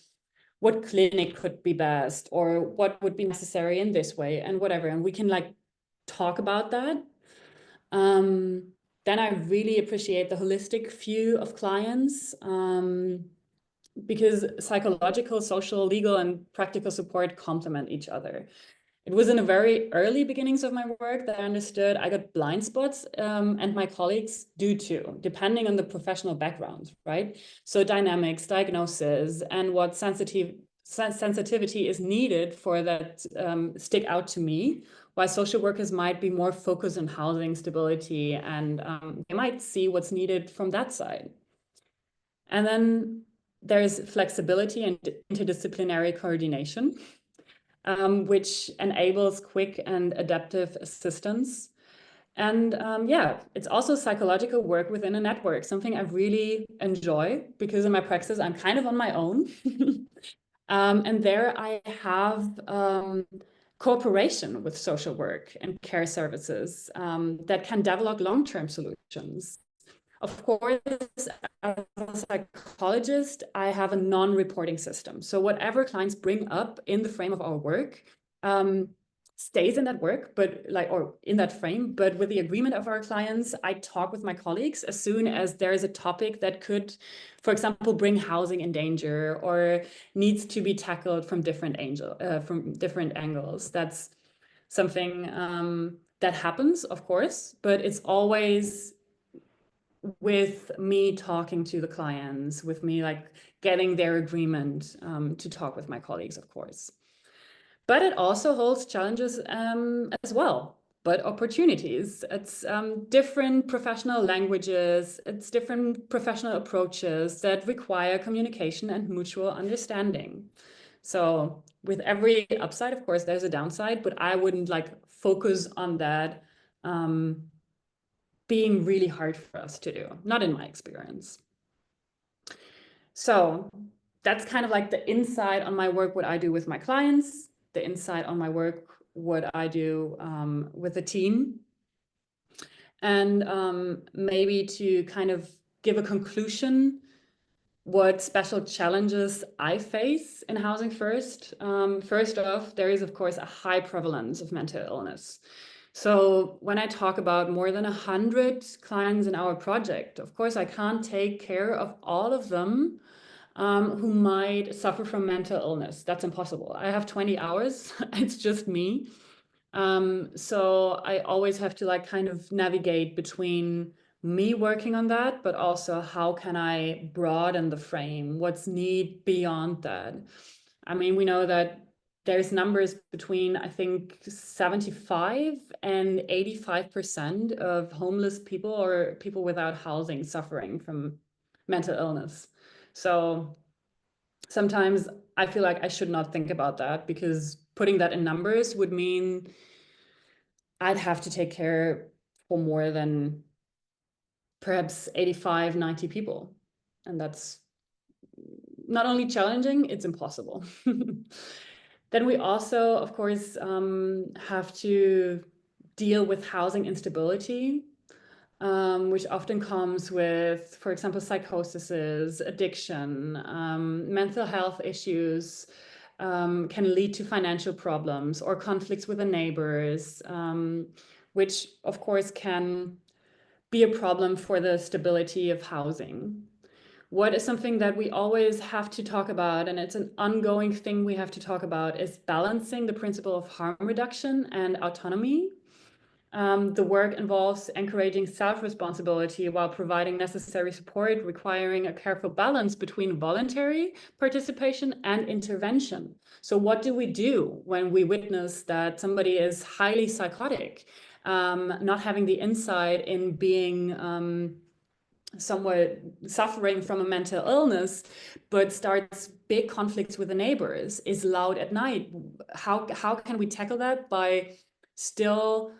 what clinic could be best or what would be necessary in this way and whatever. And we can like talk about that. Then I really appreciate the holistic view of clients, because psychological, social, legal, and practical support complement each other. It was in the very early beginnings of my work that I understood I got blind spots, and my colleagues do too, depending on the professional background, right? So dynamics, diagnosis, and what sensitivity is needed for that stick out to me, while social workers might be more focused on housing stability, and they might see what's needed from that side. And then there's flexibility and interdisciplinary coordination, which enables quick and adaptive assistance. And yeah, it's also psychological work within a network, something I really enjoy because in my practice, I'm kind of on my own. And there I have cooperation with social work and care services that can develop long-term solutions. Of course, as a psychologist, I have a non-reporting system. So whatever clients bring up in the frame of our work stays in that work, or in that frame. But with the agreement of our clients, I talk with my colleagues as soon as there is a topic that could, for example, bring housing in danger or needs to be tackled from different angles. That's something that happens, of course, but it's always with me talking to the clients, with me like getting their agreement to talk with my colleagues, of course. But it also holds challenges as well, but opportunities. It's different professional languages, it's different professional approaches that require communication and mutual understanding. So with every upside, of course, there's a downside, but I wouldn't like focus on that being really hard for us to do, not in my experience. So that's kind of like the insight on my work, what I do with my clients, the insight on my work, what I do with the team. And maybe to kind of give a conclusion, what special challenges I face in Housing First. First off, there is, of course, a high prevalence of mental illness. So when I talk about more than 100 clients in our project, of course, I can't take care of all of them who might suffer from mental illness. That's impossible. I have 20 hours. It's just me. So I always have to like kind of navigate between me working on that, but also how can I broaden the frame? What's need beyond that? I mean, we know that there's numbers between, I think, 75 and 85% of homeless people or people without housing suffering from mental illness. So sometimes I feel like I should not think about that, because putting that in numbers would mean I'd have to take care for more than perhaps 85, 90 people. And that's not only challenging, it's impossible. Then we also, of course, have to deal with housing instability, which often comes with, for example, psychosis, addiction, mental health issues, can lead to financial problems or conflicts with the neighbors, which of course can be a problem for the stability of housing. What is something that we always have to talk about, and it's an ongoing thing we have to talk about, is balancing the principle of harm reduction and autonomy. The work involves encouraging self-responsibility while providing necessary support, requiring a careful balance between voluntary participation and intervention. So what do we do when we witness that somebody is highly psychotic, not having the insight in being somewhat suffering from a mental illness, but starts big conflicts with the neighbors, is loud at night? How can we tackle that by still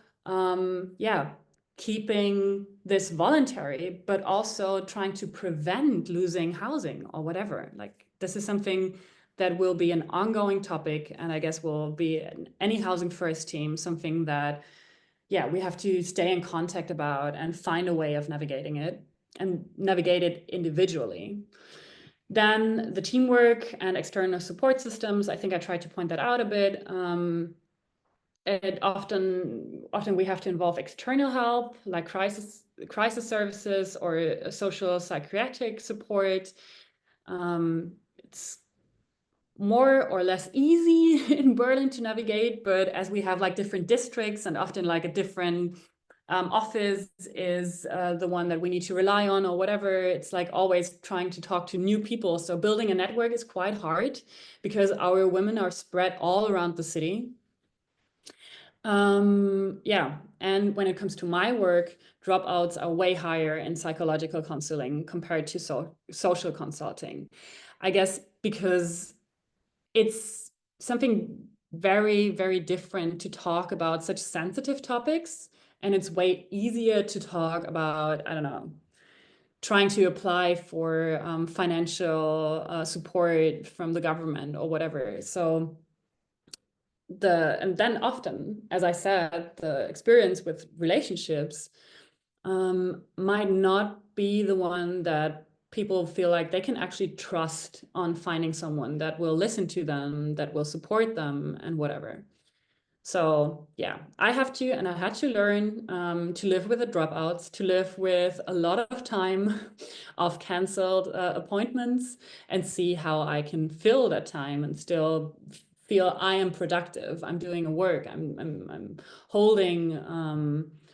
keeping this voluntary, but also trying to prevent losing housing or whatever? Like, this is something that will be an ongoing topic, and I guess will be in any Housing First team, something that, we have to stay in contact about and find a way of navigating it, and navigate it individually. Then the teamwork and external support systems, I think I tried to point that out a bit. Often we have to involve external help, like crisis services or social psychiatric support. It's more or less easy in Berlin to navigate, but as we have like different districts and often like a different office is the one that we need to rely on or whatever, it's like always trying to talk to new people. So building a network is quite hard because our women are spread all around the city. And when it comes to my work, dropouts are way higher in psychological counseling compared to social consulting. I guess because it's something very, very different to talk about such sensitive topics. And it's way easier to talk about, I don't know, trying to apply for financial support from the government or whatever. So and then often, as I said, the experience with relationships might not be the one that people feel like they can actually trust on finding someone that will listen to them, that will support them and whatever. So I had to learn to live with the dropouts, to live with a lot of time of canceled appointments, and see how I can fill that time and still feel I am productive. I'm doing a work. I'm holding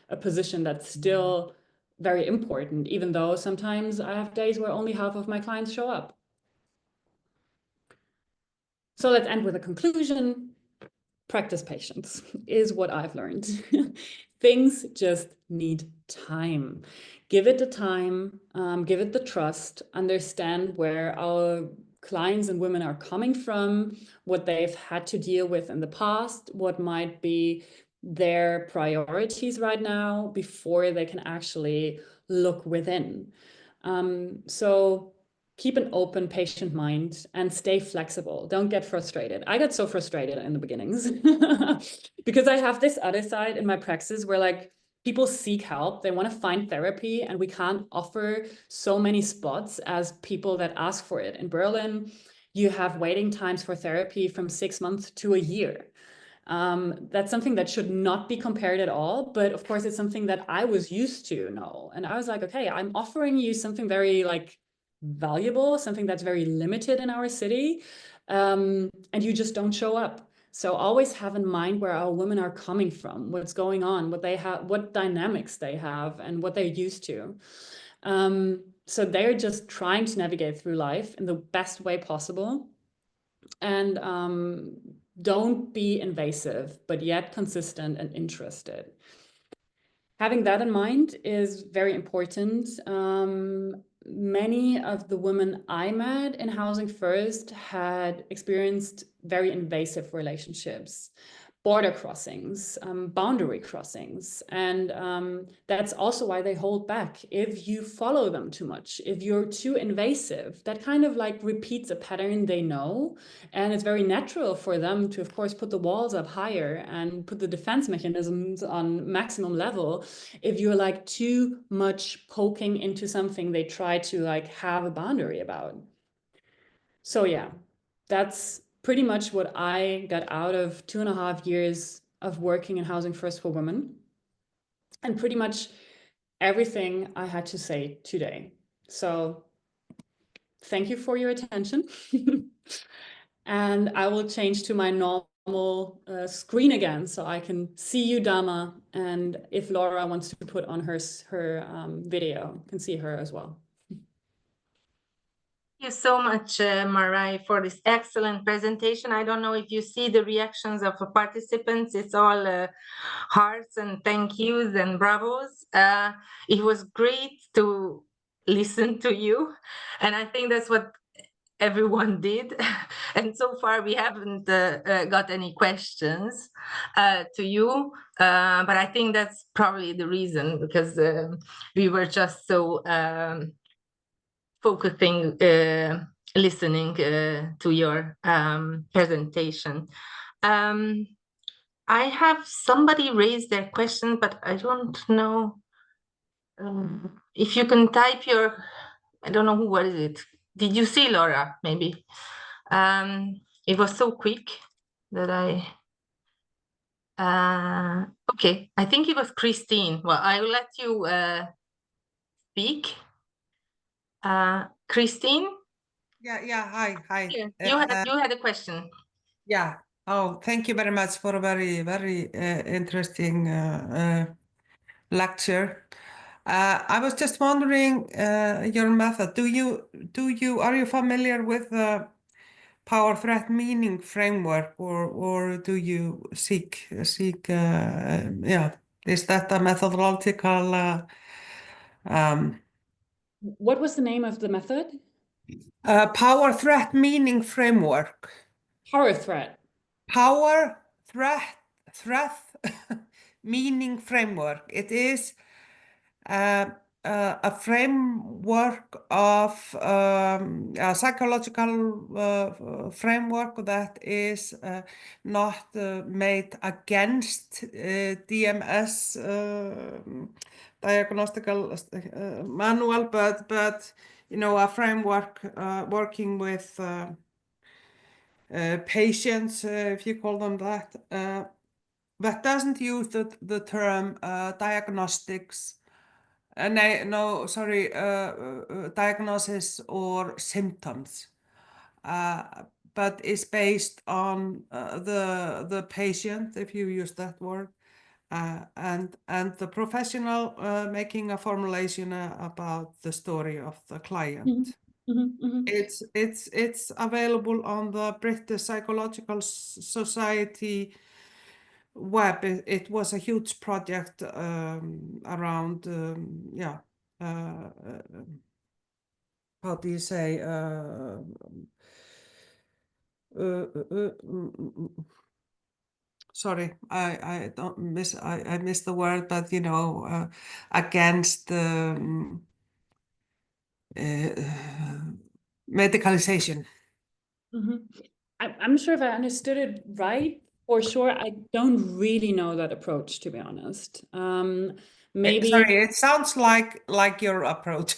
a position that's still very important, even though sometimes I have days where only half of my clients show up. So let's end with a conclusion. Practice patience is what I've learned. Things just need time. Give it the time, give it the trust, understand where our clients and women are coming from, what they've had to deal with in the past, what might be their priorities right now before they can actually look within. So keep an open, patient mind and stay flexible. Don't get frustrated. I got so frustrated in the beginnings because I have this other side in my praxis where like people seek help, they want to find therapy, and we can't offer so many spots as people that ask for it. In Berlin, you have waiting times for therapy from 6 months to a year. That's something that should not be compared at all, but of course it's something that I was used to know. And I was like, okay, I'm offering you something very like valuable, something that's very limited in our city, and you just don't show up. So always have in mind where our women are coming from, what's going on, what they have, what dynamics they have, and what they're used to. So they're just trying to navigate through life in the best way possible. And don't be invasive, but yet consistent and interested. Having that in mind is very important. Many of the women I met in Housing First had experienced very invasive relationships, border crossings, boundary crossings. And that's also why they hold back. If you follow them too much, if you're too invasive, that kind of like repeats a pattern they know. And it's very natural for them to, of course, put the walls up higher and put the defense mechanisms on maximum level. If you're like too much poking into something they try to like have a boundary about. So yeah, that's pretty much what I got out of 2.5 years of working in Housing First for Women, and pretty much everything I had to say today. So thank you for your attention. And I will change to my normal screen again so I can see you, Dalma. And if Laura wants to put on her video, can see her as well. Thank you so much, Marai, for this excellent presentation. I don't know if you see the reactions of the participants. It's all hearts and thank yous and bravos. It was great to listen to you. And I think that's what everyone did. And so far, we haven't got any questions to you. But I think that's probably the reason, because we were just so focusing, listening to your presentation. I have somebody raise their question, but I don't know if you can type your, I don't know what is it. Did you see Laura? Maybe. It was so quick that okay, I think it was Christine. Well, I will let you speak. Christine? Yeah, hi. Yeah, you had a question. Yeah. Oh, thank you very much for a very interesting lecture. I was just wondering your method. Are you familiar with the power threat meaning framework, or do you seek yeah, is that a methodological What was the name of the method? power threat meaning framework? Power threat. Power threat meaning framework. It is a framework of a psychological framework that is not made against DMS diagnostical manual, but you know, a framework working with patients, if you call them that, that doesn't use the term diagnostics. Diagnosis or symptoms, but is based on the patient, if you use that word, and the professional making a formulation about the story of the client. It's available on the British Psychological Society web. It was a huge project around how do you say sorry, I missed the word, but you know, against medicalization. I'm not sure if I understood it right or sure. I don't really know that approach, to be honest. Maybe sorry, it sounds like your approach.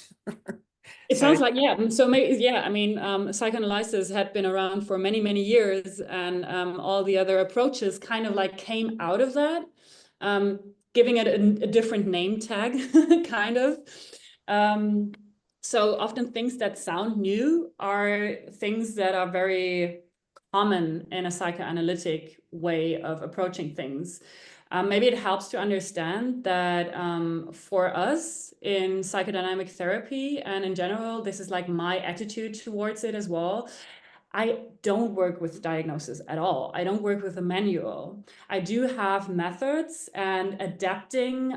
it sounds like, yeah. So maybe, yeah, I mean, psychoanalysis had been around for many years, and all the other approaches kind of like came out of that, giving it a different name tag, kind of. So often things that sound new are things that are very common in a psychoanalytic way of approaching things. Maybe it helps to understand that for us in psychodynamic therapy and in general, this is like my attitude towards it as well. I don't work with diagnosis at all. I don't work with a manual. I do have methods and adapting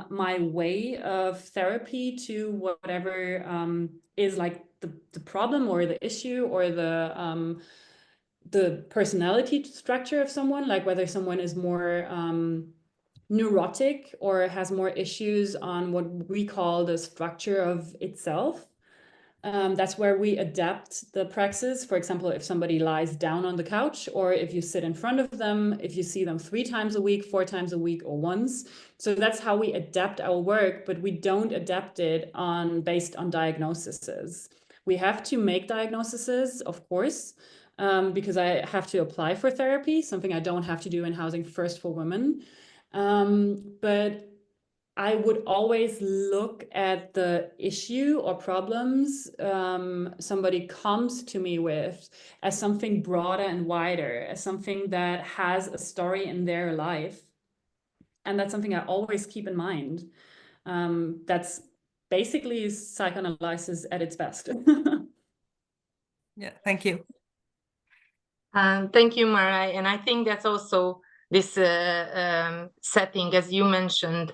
my way of therapy to whatever is like the problem or the issue or the personality structure of someone, like whether someone is more neurotic or has more issues on what we call the structure of itself. That's where we adapt the praxis. For example, if somebody lies down on the couch, or if you sit in front of them, if you see them 3 times a week, 4 times a week, or once. So that's how we adapt our work, but we don't adapt it based on diagnoses. We have to make diagnoses, of course, because I have to apply for therapy, something I don't have to do in Housing First for Women. But I would always look at the issue or problems somebody comes to me with as something broader and wider, as something that has a story in their life. And that's something I always keep in mind. That's basically psychoanalysis at its best. Yeah, thank you. Thank you, Marai. And I think that's also this setting, as you mentioned,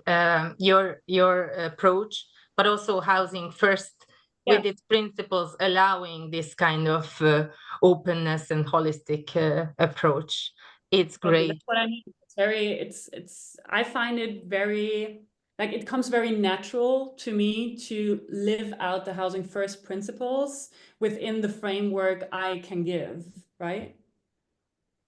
your approach, but also Housing First with its principles, allowing this kind of openness and holistic approach. It's great. That's what I mean. It's very, I find it very, like, it comes very natural to me to live out the Housing First principles within the framework I can give, right?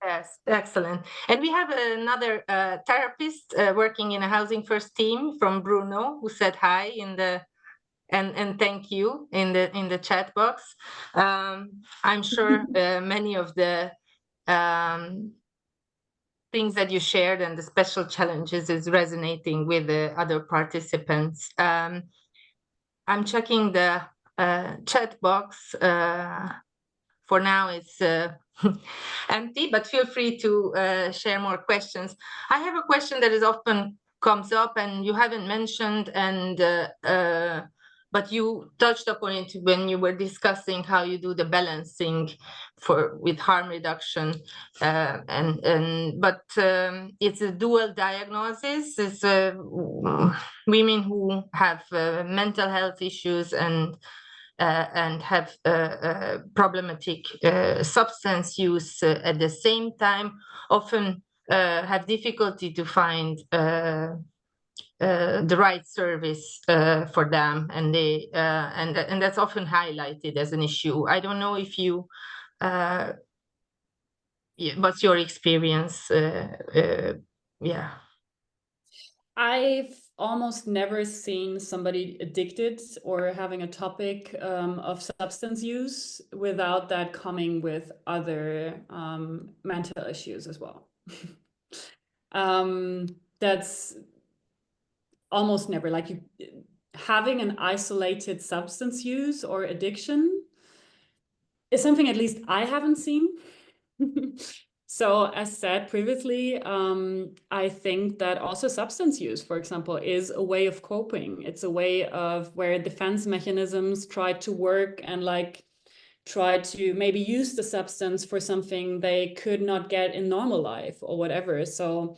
Yes, excellent. And we have another therapist working in a Housing First team from Bruno, who said hi in the and thank you in the chat box. I'm sure many of the things that you shared and the special challenges is resonating with the other participants. I'm checking the chat box. For now, it's empty, but feel free to share more questions. I have a question that is often comes up and you haven't mentioned, and but you touched upon it when you were discussing how you do the balancing with harm reduction, but it's a dual diagnosis. It's women who have mental health issues and have problematic substance use at the same time, often have difficulty to find the right service for them, and they and that's often highlighted as an issue. I don't know if you what's your experience? Yeah. I've almost never seen somebody addicted or having a topic of substance use without that coming with other mental issues as well. That's almost never, like, having an isolated substance use or addiction is something at least I haven't seen. So as said previously, I think that also substance use, for example, is a way of coping. It's a way of where defense mechanisms try to work and like try to maybe use the substance for something they could not get in normal life or whatever. So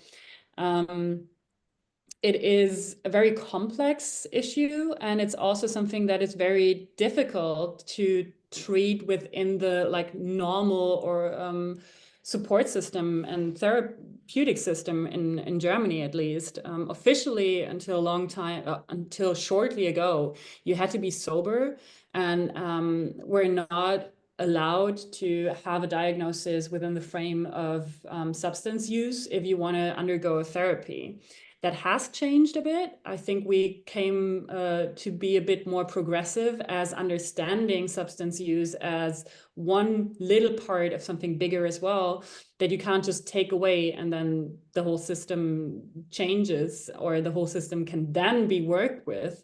it is a very complex issue, and it's also something that is very difficult to treat within the like normal or support system and therapeutic system in Germany, at least. Officially, until shortly ago, you had to be sober, and we're not allowed to have a diagnosis within the frame of substance use if you want to undergo a therapy. That has changed a bit. I think we came to be a bit more progressive as understanding substance use as one little part of something bigger as well, that you can't just take away and then the whole system changes, or the whole system can then be worked with.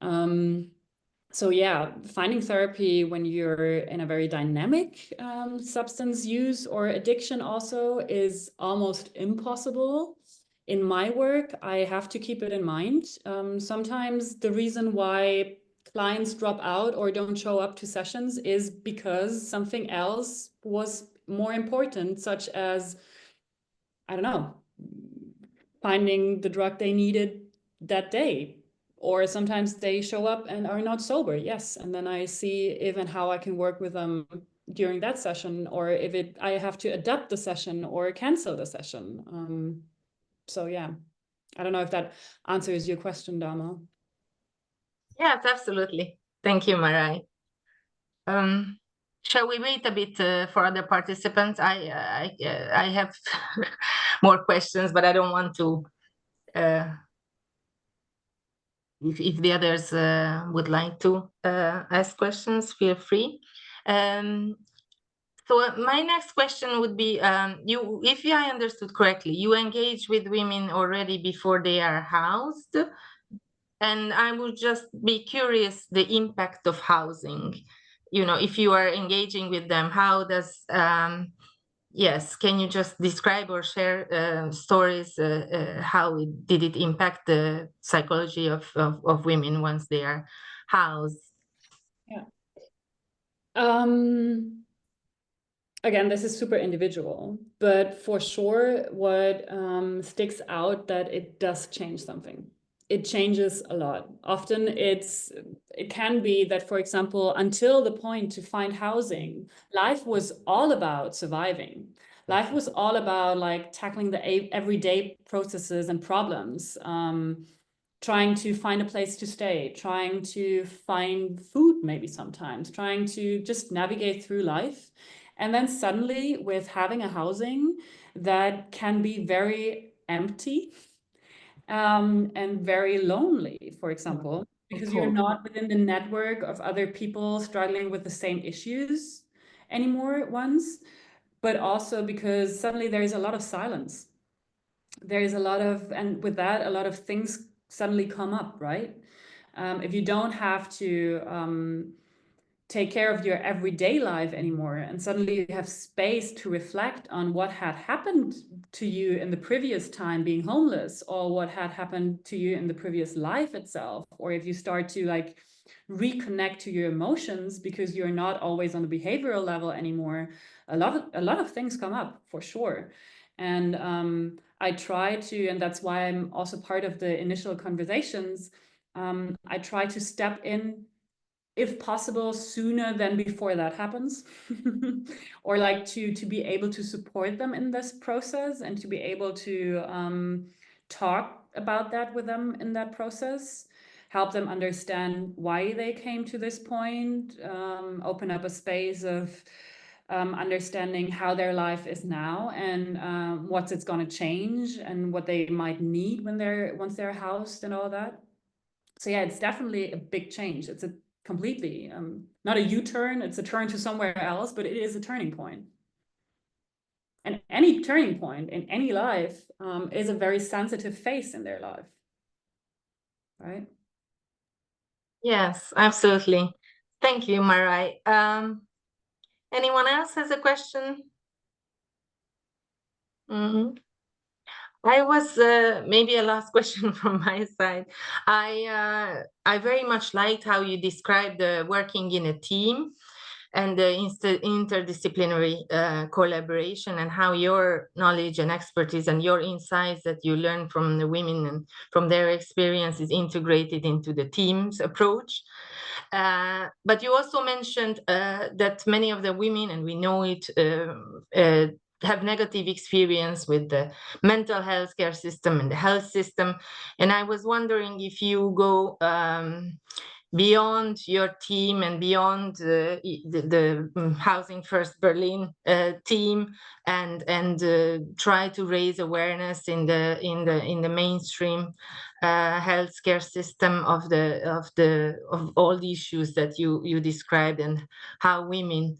So yeah, finding therapy when you're in a very dynamic substance use or addiction also is almost impossible. In my work, I have to keep it in mind. Sometimes the reason why clients drop out or don't show up to sessions is because something else was more important, such as, I don't know, finding the drug they needed that day. Or sometimes they show up and are not sober, yes. And then I see if and how I can work with them during that session, or if I have to adapt the session or cancel the session. So yeah, I don't know if that answers your question, Dalma. Yes, absolutely. Thank you, Marai. Shall we wait a bit for other participants? I have more questions, but I don't want to. If the others would like to ask questions, feel free. So my next question would be, if I understood correctly, you engage with women already before they are housed, and I would just be curious the impact of housing. You know, if you are engaging with them, how does yes, can you just describe or share stories? How did it impact the psychology of women once they are housed? Yeah. Again, this is super individual, but for sure, what sticks out that it does change something. It changes a lot. Often it can be that, for example, until the point to find housing, life was all about surviving. Life was all about like tackling the everyday processes and problems, trying to find a place to stay, trying to find food maybe sometimes, trying to just navigate through life. And then suddenly with having a housing that can be very empty and very lonely, for example, because you're not within the network of other people struggling with the same issues anymore at once, but also because suddenly there is a lot of silence. There is a lot of, and with that, a lot of things suddenly come up, right? If you don't have to take care of your everyday life anymore, and suddenly you have space to reflect on what had happened to you in the previous time being homeless, or what had happened to you in the previous life itself, or if you start to like reconnect to your emotions because you're not always on the behavioral level anymore, a lot of things come up for sure. And I try to, and that's why I'm also part of the initial conversations, I try to step in if possible sooner than before that happens, or like to be able to support them in this process and to be able to talk about that with them in that process, help them understand why they came to this point, open up a space of understanding how their life is now and what it's going to change and what they might need when once they're housed and all that. So yeah, it's definitely a big change. It's a completely not a U-turn, it's a turn to somewhere else, but it is a turning point. And any turning point in any life is a very sensitive phase in their life, right? Yes, absolutely. Thank you, Marai. Anyone else has a question? I was maybe a last question from my side. I very much liked how you described working in a team and the interdisciplinary collaboration, and how your knowledge and expertise and your insights that you learn from the women and from their experience is integrated into the team's approach. But you also mentioned that many of the women, and we know it, have negative experience with the mental health care system and the health system. And I was wondering if you go beyond your team and beyond the Housing First Berlin team, and try to raise awareness in the mainstream healthcare system of all the issues that you described, and how women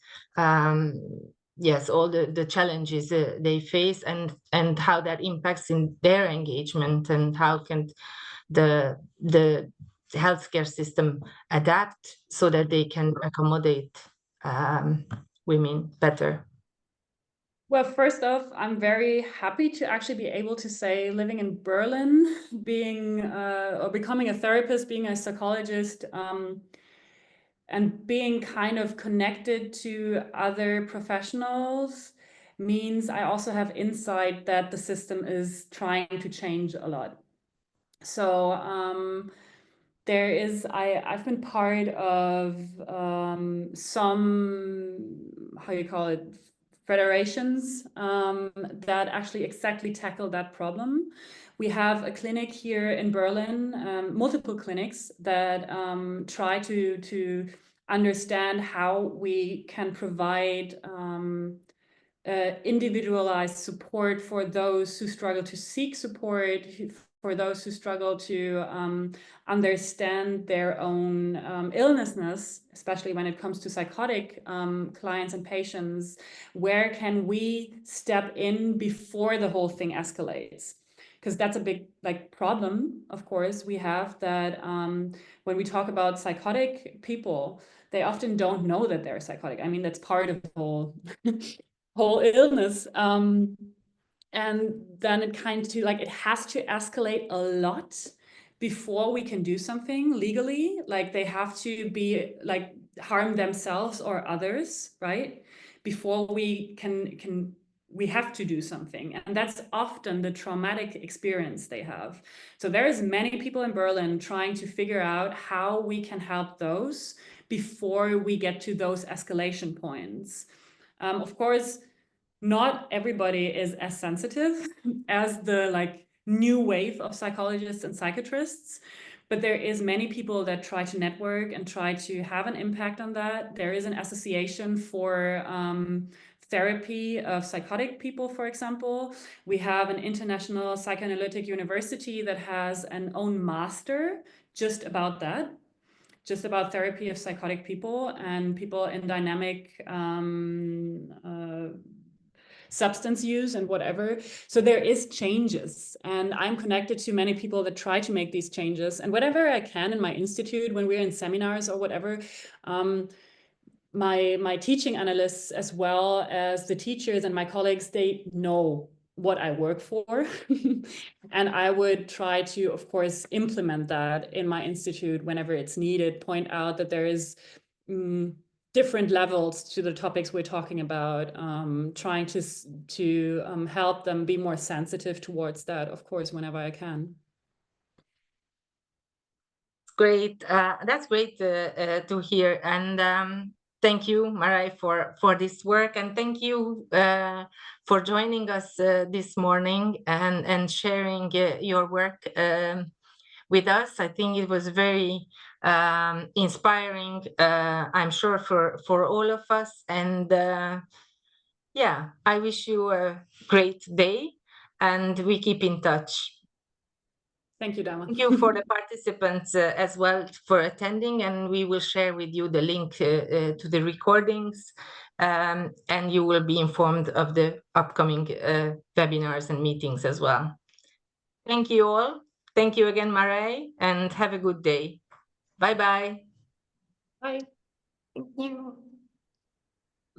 yes, all the challenges they face, and how that impacts in their engagement, and how can the healthcare system adapt so that they can accommodate women better. Well, first off, I'm very happy to actually be able to say living in Berlin, being or becoming a therapist, being a psychologist, and being kind of connected to other professionals means I also have insight that the system is trying to change a lot. So there is, I've been part of some, how you call it, federations that actually exactly tackle that problem. We have a clinic here in Berlin, multiple clinics that try to understand how we can provide individualized support for those who struggle to seek support, for those who struggle to understand their own illnessness, especially when it comes to psychotic clients and patients, where can we step in before the whole thing escalates? Because that's a big problem, of course, we have that when we talk about psychotic people, they often don't know that they're psychotic. I mean, that's part of the whole illness. And then it it has to escalate a lot before we can do something legally. Like they have to be harm themselves or others, right? Before we we have to do something. And that's often the traumatic experience they have. So there's many people in Berlin trying to figure out how we can help those before we get to those escalation points. Of course, not everybody is as sensitive as the new wave of psychologists and psychiatrists, but there is many people that try to network and try to have an impact on that. There is an association for therapy of psychotic people, for example. We have an international psychoanalytic university that has an own master just about that, just about therapy of psychotic people and people in dynamic substance use and whatever. So there is changes, and I'm connected to many people that try to make these changes. And whatever I can in my institute, when we're in seminars or whatever, my teaching analysts, as well as the teachers and my colleagues, they know what I work for. And I would try to, of course, implement that in my institute whenever it's needed, point out that there is different levels to the topics we're talking about, trying to help them be more sensitive towards that, of course, whenever I can. Great. That's great to hear. And thank you, Marai, for this work. And thank you for joining us this morning and sharing your work with us. I think it was very inspiring, I'm sure, for all of us. And yeah, I wish you a great day, and we keep in touch. Thank you, Dalma. Thank you for the participants as well for attending, and we will share with you the link to the recordings, and you will be informed of the upcoming webinars and meetings as well. Thank you all. Thank you again, Marai, and have a good day. Bye-bye. Bye. Thank you.